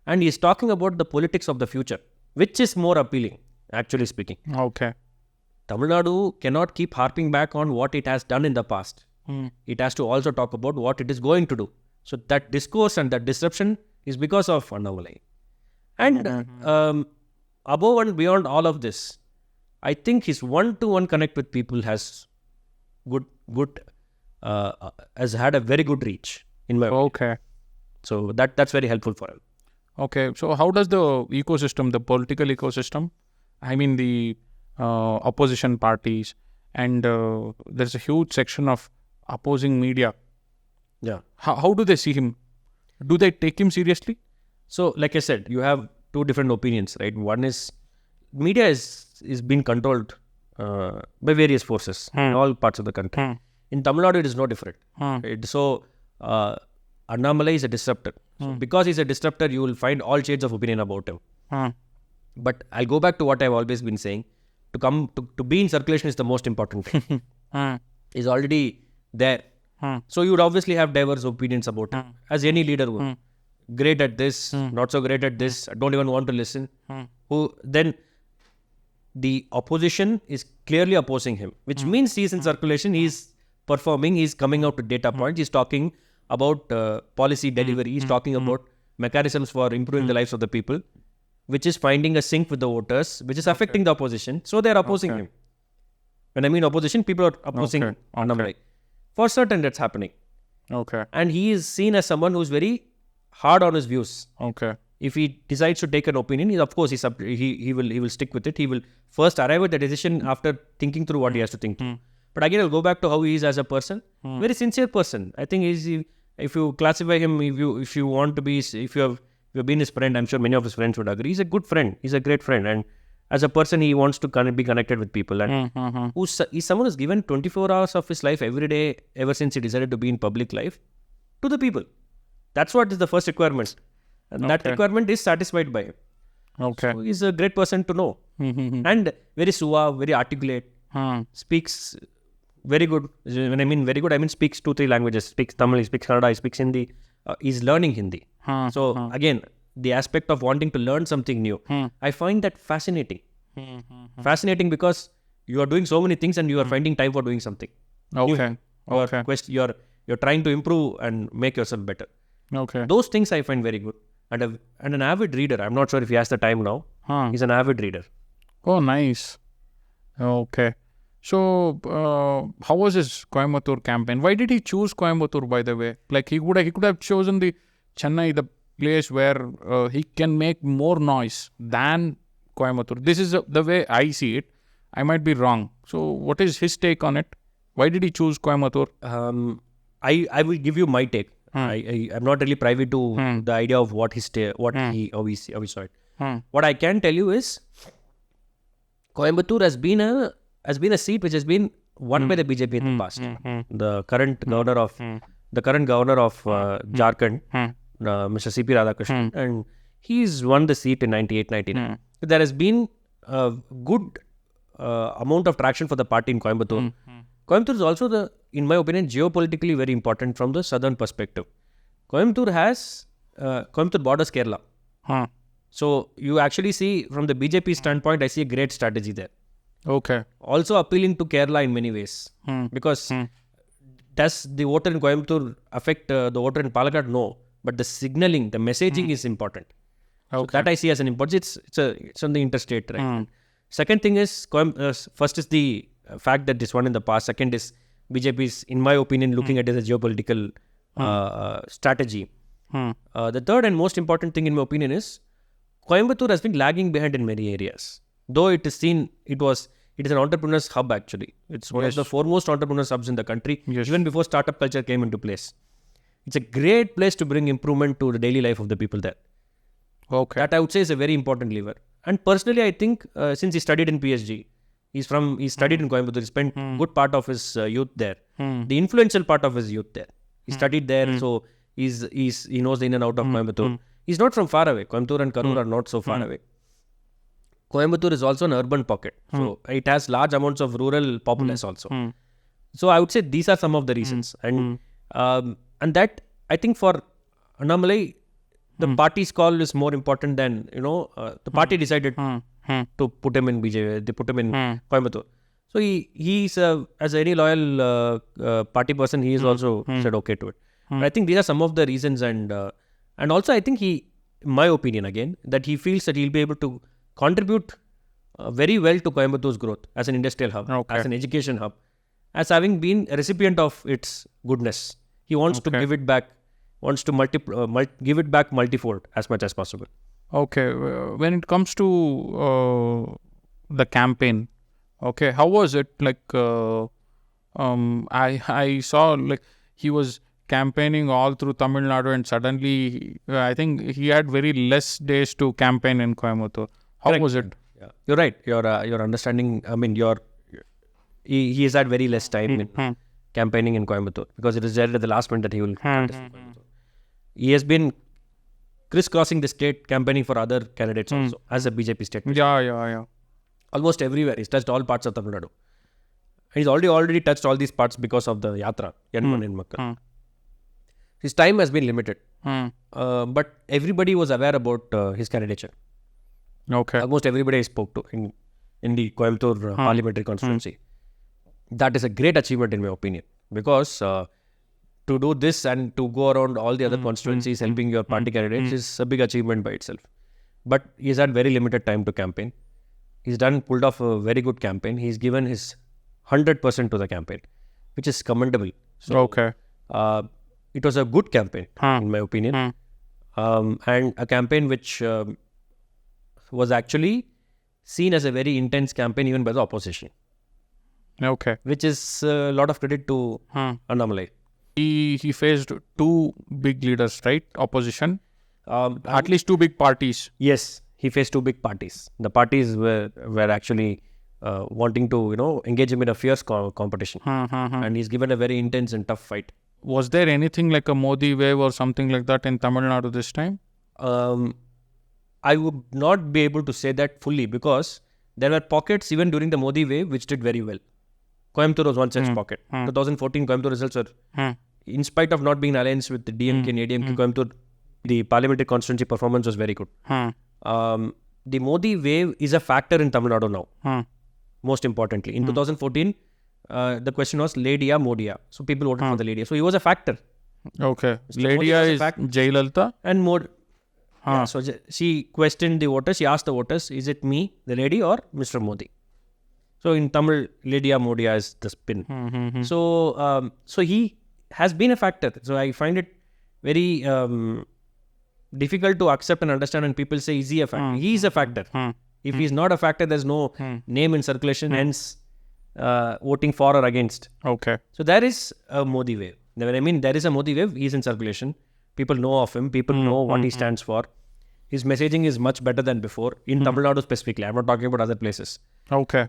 And he's talking about the politics of the future, which is more appealing, actually speaking. Okay. Tamil Nadu cannot keep harping back on what it has done in the past. It has to also talk about what it is going to do. So that discourse and that disruption is because of Annamalai. And above and beyond all of this, I think his one-to-one connect with people has has had a very good reach in my opinion. Okay. So that's very helpful for him. Okay. So how does the ecosystem, the political ecosystem, I mean the opposition parties, and there's a huge section of opposing media. Yeah. How do they see him? Do they take him seriously? So, like I said, you have two different opinions, right? One is media is being controlled by various forces in all parts of the country. In Tamil Nadu, it is no different. Right? So, Annamalai is a disruptor. So because he's a disruptor, you will find all shades of opinion about him. But I'll go back to what I've always been saying. To be in circulation is the most important thing. He's already there. So you would obviously have diverse opinions about him, as any leader would. Great at this, not so great at this, I don't even want to listen. Then the opposition is clearly opposing him, which means he's in circulation, he's performing, he's coming out with data points, he's talking about policy delivery, he's talking about mechanisms for improving the lives of the people, which is finding a sync with the voters, which is affecting the opposition. So they're opposing him. When I mean opposition, people are opposing Annamalai. For certain, that's happening. Okay. And he is seen as someone who's very hard on his views. Okay. if he decides to take an opinion, he will stick with it. He will first arrive at the decision after thinking through what he has to think through. But again, I'll go back to how he is as a person. Very sincere person. I think if you classify him, if you want to be, if you have been his friend, I'm sure many of his friends would agree. He's a good friend. He's a great friend. And as a person, he wants to be connected with people. And he's someone who's given 24 hours of his life every day, ever since he decided to be in public life, to the people. That's what is the first requirement. And that requirement is satisfied by him. Okay. So he's a great person to know. And very suave, very articulate. Speaks very good. When I mean very good, I mean speaks 2-3 languages. Speaks Tamil, he speaks Kannada, he speaks Hindi. He's learning Hindi. So again, the aspect of wanting to learn something new, I find that fascinating. Fascinating because you are doing so many things and you are finding time for doing something. Okay. New. You're trying to improve and make yourself better. Okay. Those things I find very good. And an avid reader. I'm not sure if he has the time now. He's an avid reader. Oh, nice. Okay. So, how was his Coimbatore campaign? Why did he choose Coimbatore, by the way? Like, he could have chosen the Chennai, the place where he can make more noise than Coimbatore. This is the way I see it. I might be wrong. So, what is his take on it? Why did he choose Coimbatore? I will give you my take. I'm not really privy to the idea of what he saw it. What I can tell you is Coimbatore has been a seat which has been won by the BJP in the past. The current governor of Jharkhand, Mr. C.P. Radhakrishnan, and he's won the seat in 98-99. There has been a good amount of traction for the party in Coimbatore. Coimbatore is also, in my opinion, geopolitically very important from the southern perspective. Coimbatore borders Kerala. So you actually see, from the BJP standpoint, I see a great strategy there. Okay. Also appealing to Kerala in many ways. Because does the voter in Coimbatore affect the voter in Palakkad? No. But the signaling, the messaging is important. So that I see as an important. It's on the interstate, right? Second thing is, first is the fact that this one in the past. Second is BJP is, in my opinion, looking at it as a geopolitical strategy. The third and most important thing, in my opinion, is Coimbatore has been lagging behind in many areas. Though it is an entrepreneur's hub actually. It's one of the foremost entrepreneur's hubs in the country, even before startup culture came into place. It's a great place to bring improvement to the daily life of the people there. Okay. That I would say is a very important lever. And personally, I think since he studied in PSG, he studied in Coimbatore, he spent good part of his youth there. The influential part of his youth there. He studied there, so he knows the in and out of Coimbatore. He's not from far away. Coimbatore and Karur are not so far away. Coimbatore is also an urban pocket. So it has large amounts of rural populace also. So I would say these are some of the reasons. And that, I think for Annamalai, the party's call is more important than, the party decided to put him in BJP. They put him in Coimbatore. So he's as any loyal party person, he is also said okay to it. But I think these are some of the reasons, and also I think in my opinion again, that he feels that he'll be able to contribute very well to Coimbatore's growth as an industrial hub, as an education hub, as having been a recipient of its goodness. He wants to give it back, give it back multifold as much as possible. Okay. When it comes to the campaign, okay, how was it? Like, I saw like he was campaigning all through Tamil Nadu, and suddenly I think he had very less days to campaign in Coimbatore. How was it? Yeah. You're right. Your understanding. I mean, he has had very less time in campaigning in Coimbatore, because it is there at the last minute that he will contest in Coimbatore. He has been crisscrossing the state campaigning for other candidates also as a BJP state. Yeah. Almost everywhere. He's touched all parts of Tamil Nadu. And he's already touched all these parts because of the Yatra, Yanman in Makkah. His time has been limited. But everybody was aware about his candidature. Okay. Almost everybody I spoke to in the Coimbatore parliamentary constituency. That is a great achievement in my opinion, because to do this and to go around all the other constituencies helping your party candidates is a big achievement by itself. But he's had very limited time to campaign. He's pulled off a very good campaign. He's given his 100% to the campaign, which is commendable. So, okay. It was a good campaign in my opinion. and a campaign which was actually seen as a very intense campaign even by the opposition. Okay. Which is a lot of credit to Annamalai. He faced two big leaders, right? Opposition. At At least two big parties. Yes, he faced two big parties. The parties were actually wanting to engage him in a fierce competition, and he's given a very intense and tough fight. Was there anything like a Modi wave or something like that in Tamil Nadu this time? I would not be able to say that fully because there were pockets even during the Modi wave which did very well. Coimbatore was one such pocket. 2014 Coimbatore results were, in spite of not being in alliance with the DMK and AIADMK, Coimbatore, the parliamentary constituency performance was very good. The Modi wave is a factor in Tamil Nadu now. Most importantly, in 2014, the question was Ladia Modia. So people voted for the Ladia. So he was a factor. Okay. Mr. Modi Ladia was a is fact- Jayalalitha. And more. Yeah, so she questioned the voters. She asked the voters, is it me, the lady, or Mr. Modi? So in Tamil, Ladia Modia is the spin. So so he has been a factor. So I find it very difficult to accept and understand when people say, is he a factor? He is a factor. If he is not a factor, there's no name in circulation, hence voting for or against. Okay. So there is a Modi wave. When I mean there is a Modi wave, he is in circulation. People know of him. People know what he stands for. His messaging is much better than before in Tamil Nadu specifically. I'm not talking about other places. Okay.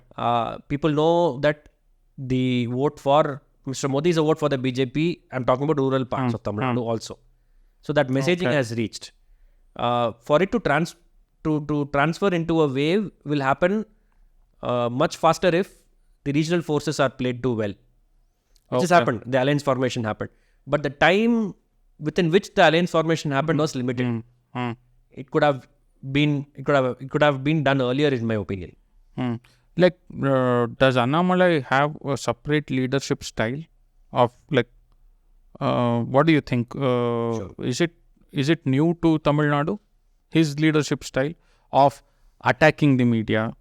People know that the vote for Mr. Modi is a vote for the BJP. I'm talking about rural parts of Tamil Nadu also. So that messaging has reached. For it to transfer into a wave will happen much faster if the regional forces are played too well. Which has happened. The alliance formation happened. But the time within which the alliance formation happened was limited. It could have been done earlier, in my opinion. Like, does Annamalai have a separate leadership style? Of like, what do you think? Sure. Is it new to Tamil Nadu? His leadership style of attacking the media.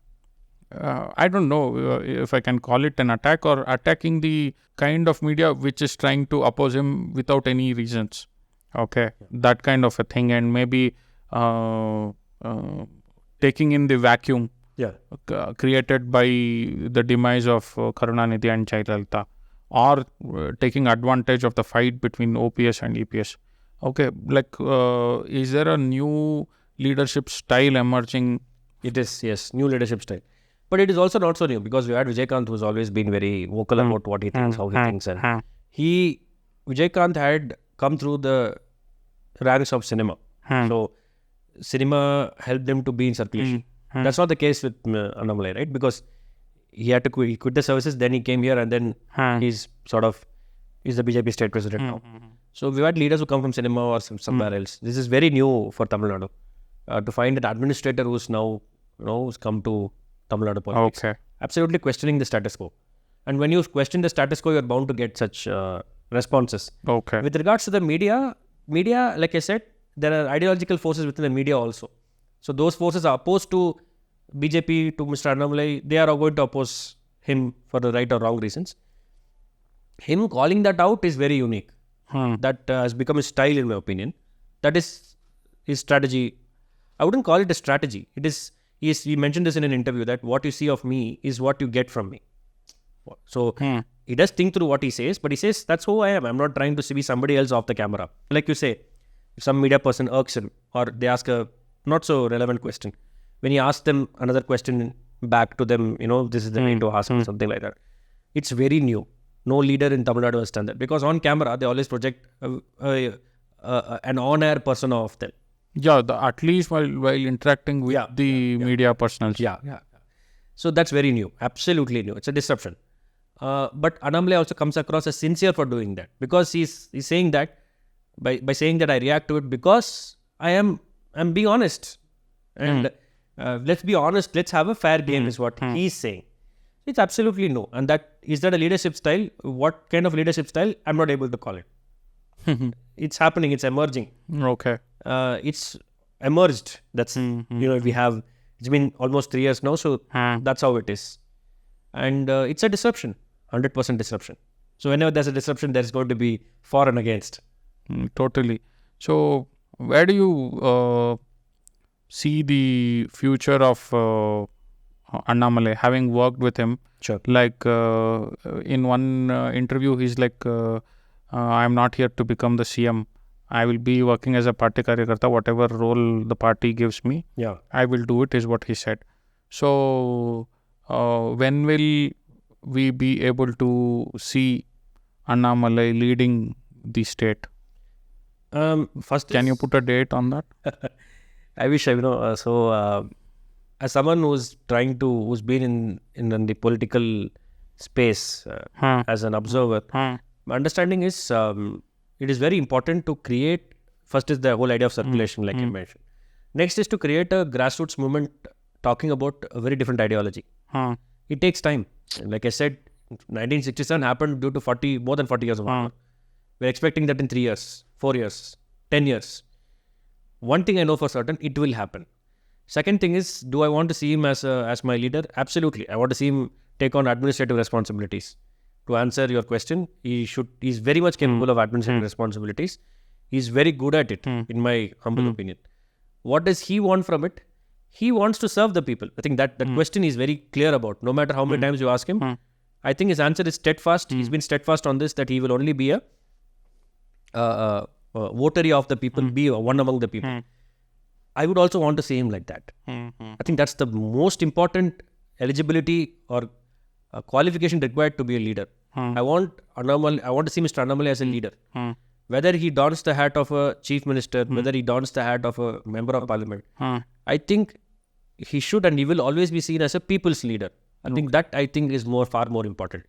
I don't know if I can call it an attack or attacking the kind of media which is trying to oppose him without any reasons. Okay, that kind of a thing, and maybe taking in the vacuum created by the demise of Karunanidhi and Jayalalitha, or taking advantage of the fight between OPS and EPS. Okay, like is there a new leadership style emerging? It is, yes, new leadership style. But it is also not so new because we had Vijaykanth, who's always been very vocal about what he thinks, how he thinks. And Vijaykanth had come through the ranks of cinema. So cinema helped him to be in circulation. That's not the case with Annamalai, right? Because he had to quit the services, then he came here, and then he's the BJP state president now. So we've had leaders who come from cinema or somewhere else. This is very new for Tamil Nadu. To find an administrator who's now, who's come to Tamil Nadu politics. Okay. Absolutely questioning the status quo. And when you question the status quo, you're bound to get such responses. Okay. With regards to the media, like I said, there are ideological forces within the media also. So those forces are opposed to BJP, to Mr. Annamalai. They are going to oppose him for the right or wrong reasons. Him calling that out is very unique. That has become his style, in my opinion. That is his strategy. I wouldn't call it a strategy. It is. He mentioned this in an interview that what you see of me is what you get from me. So he does think through what he says, but he says that's who I am. I'm not trying to be somebody else off the camera. Like you say, if some media person irks him or they ask a not so relevant question, when he asks them another question back to them, this is the way to ask something like that. It's very new. No leader in Tamil Nadu has done that because on camera they always project an on-air persona of them. Yeah, at least while interacting with the media personals. Yeah. So that's very new. Absolutely new. It's a disruption. But Annamalai also comes across as sincere for doing that because he's saying that by saying that I react to it because I'm being honest. And let's be honest, let's have a fair game is what he's saying. It's absolutely no. And is that a leadership style? What kind of leadership style? I'm not able to call it. It's happening. It's emerging. Okay. It's emerged. That's, it's been almost 3 years now. So that's how it is. And it's a disruption, 100% disruption. So whenever there's a disruption, there's going to be for and against. Totally. So where do you see the future of Annamalai, having worked with him? Sure. Like in one interview, he's like, I'm not here to become the CM. I will be working as a party karyakarta. Whatever role the party gives me, Yeah. I will do it, is what he said. So when will we be able to see Annamalai leading the state? First, Can you put a date on that? I wish as someone who's been in the political space as an observer, my understanding is it is very important to create. First is the whole idea of circulation, like you mentioned. Next is to create a grassroots movement talking about a very different ideology. It takes time. Like I said, 1967 happened due to more than 40 years of war. We're expecting that in 3 years, 4 years, 10 years. One thing I know for certain, it will happen. Second thing is, do I want to see him as my leader? Absolutely. I want to see him take on administrative responsibilities. To answer your question, he's very much capable of administrative responsibilities. He's very good at it, in my humble opinion. What does he want from it? He wants to serve the people. I think that question is very clear about. No matter how many times you ask him, I think his answer is steadfast. He's been steadfast on this, that he will only be a votary of the people, be one among the people. I would also want to see him like that. I think that's the most important eligibility or qualification required to be a leader. I want to see Mr. Annamalai as a leader. Whether he dons the hat of a chief minister, whether he dons the hat of a member of parliament, I think he should and he will always be seen as a people's leader. I think that is far more important.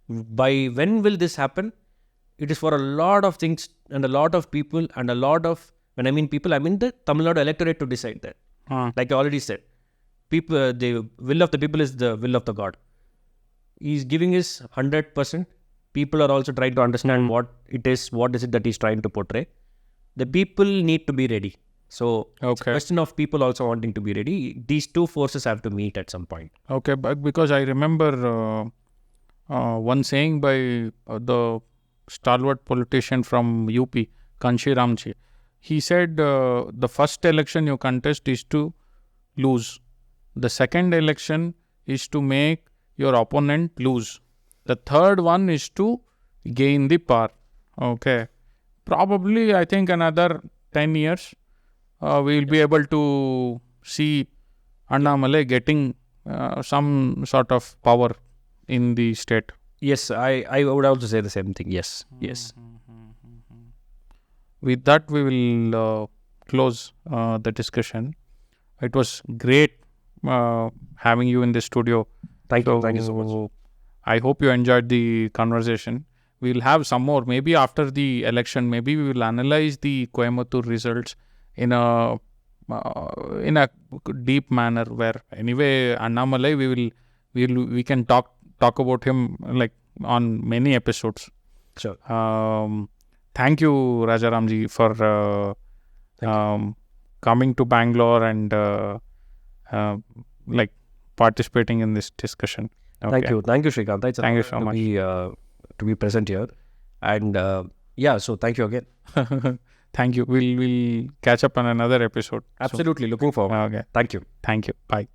By when will this happen? It is for a lot of things and a lot of people and a lot of, when I mean people, I mean the Tamil Nadu electorate to decide that. Like I already said, people, the will of the people is the will of the God. He's giving his 100%. People are also trying to understand what is it that he's trying to portray. The people need to be ready. So it's a question of people also wanting to be ready. These two forces have to meet at some point. Okay, but because I remember one saying by the stalwart politician from UP, Kanshi Ramji. He said the first election you contest is to lose. The second election is to make your opponent lose. The third one is to gain the power. Okay. Probably, I think another 10 years, we will be able to see Annamalai getting some sort of power in the state. Yes, I would also say the same thing. Yes. With that, we will close the discussion. It was great having you in the studio. Thank you so much. I hope you enjoyed the conversation. We'll have some more. Maybe after the election, maybe we will analyze the Coimbatore results in a deep manner. Where anyway, Annamalai, we can talk about him like on many episodes. Sure. Thank you, Rajaramji, for coming to Bangalore and like participating in this discussion. Okay. Thank you, Shrikant. It's thank you so much to be present here, and so thank you again. Thank you. We'll catch up on another episode. Absolutely, looking forward. Okay. Thank you. Bye.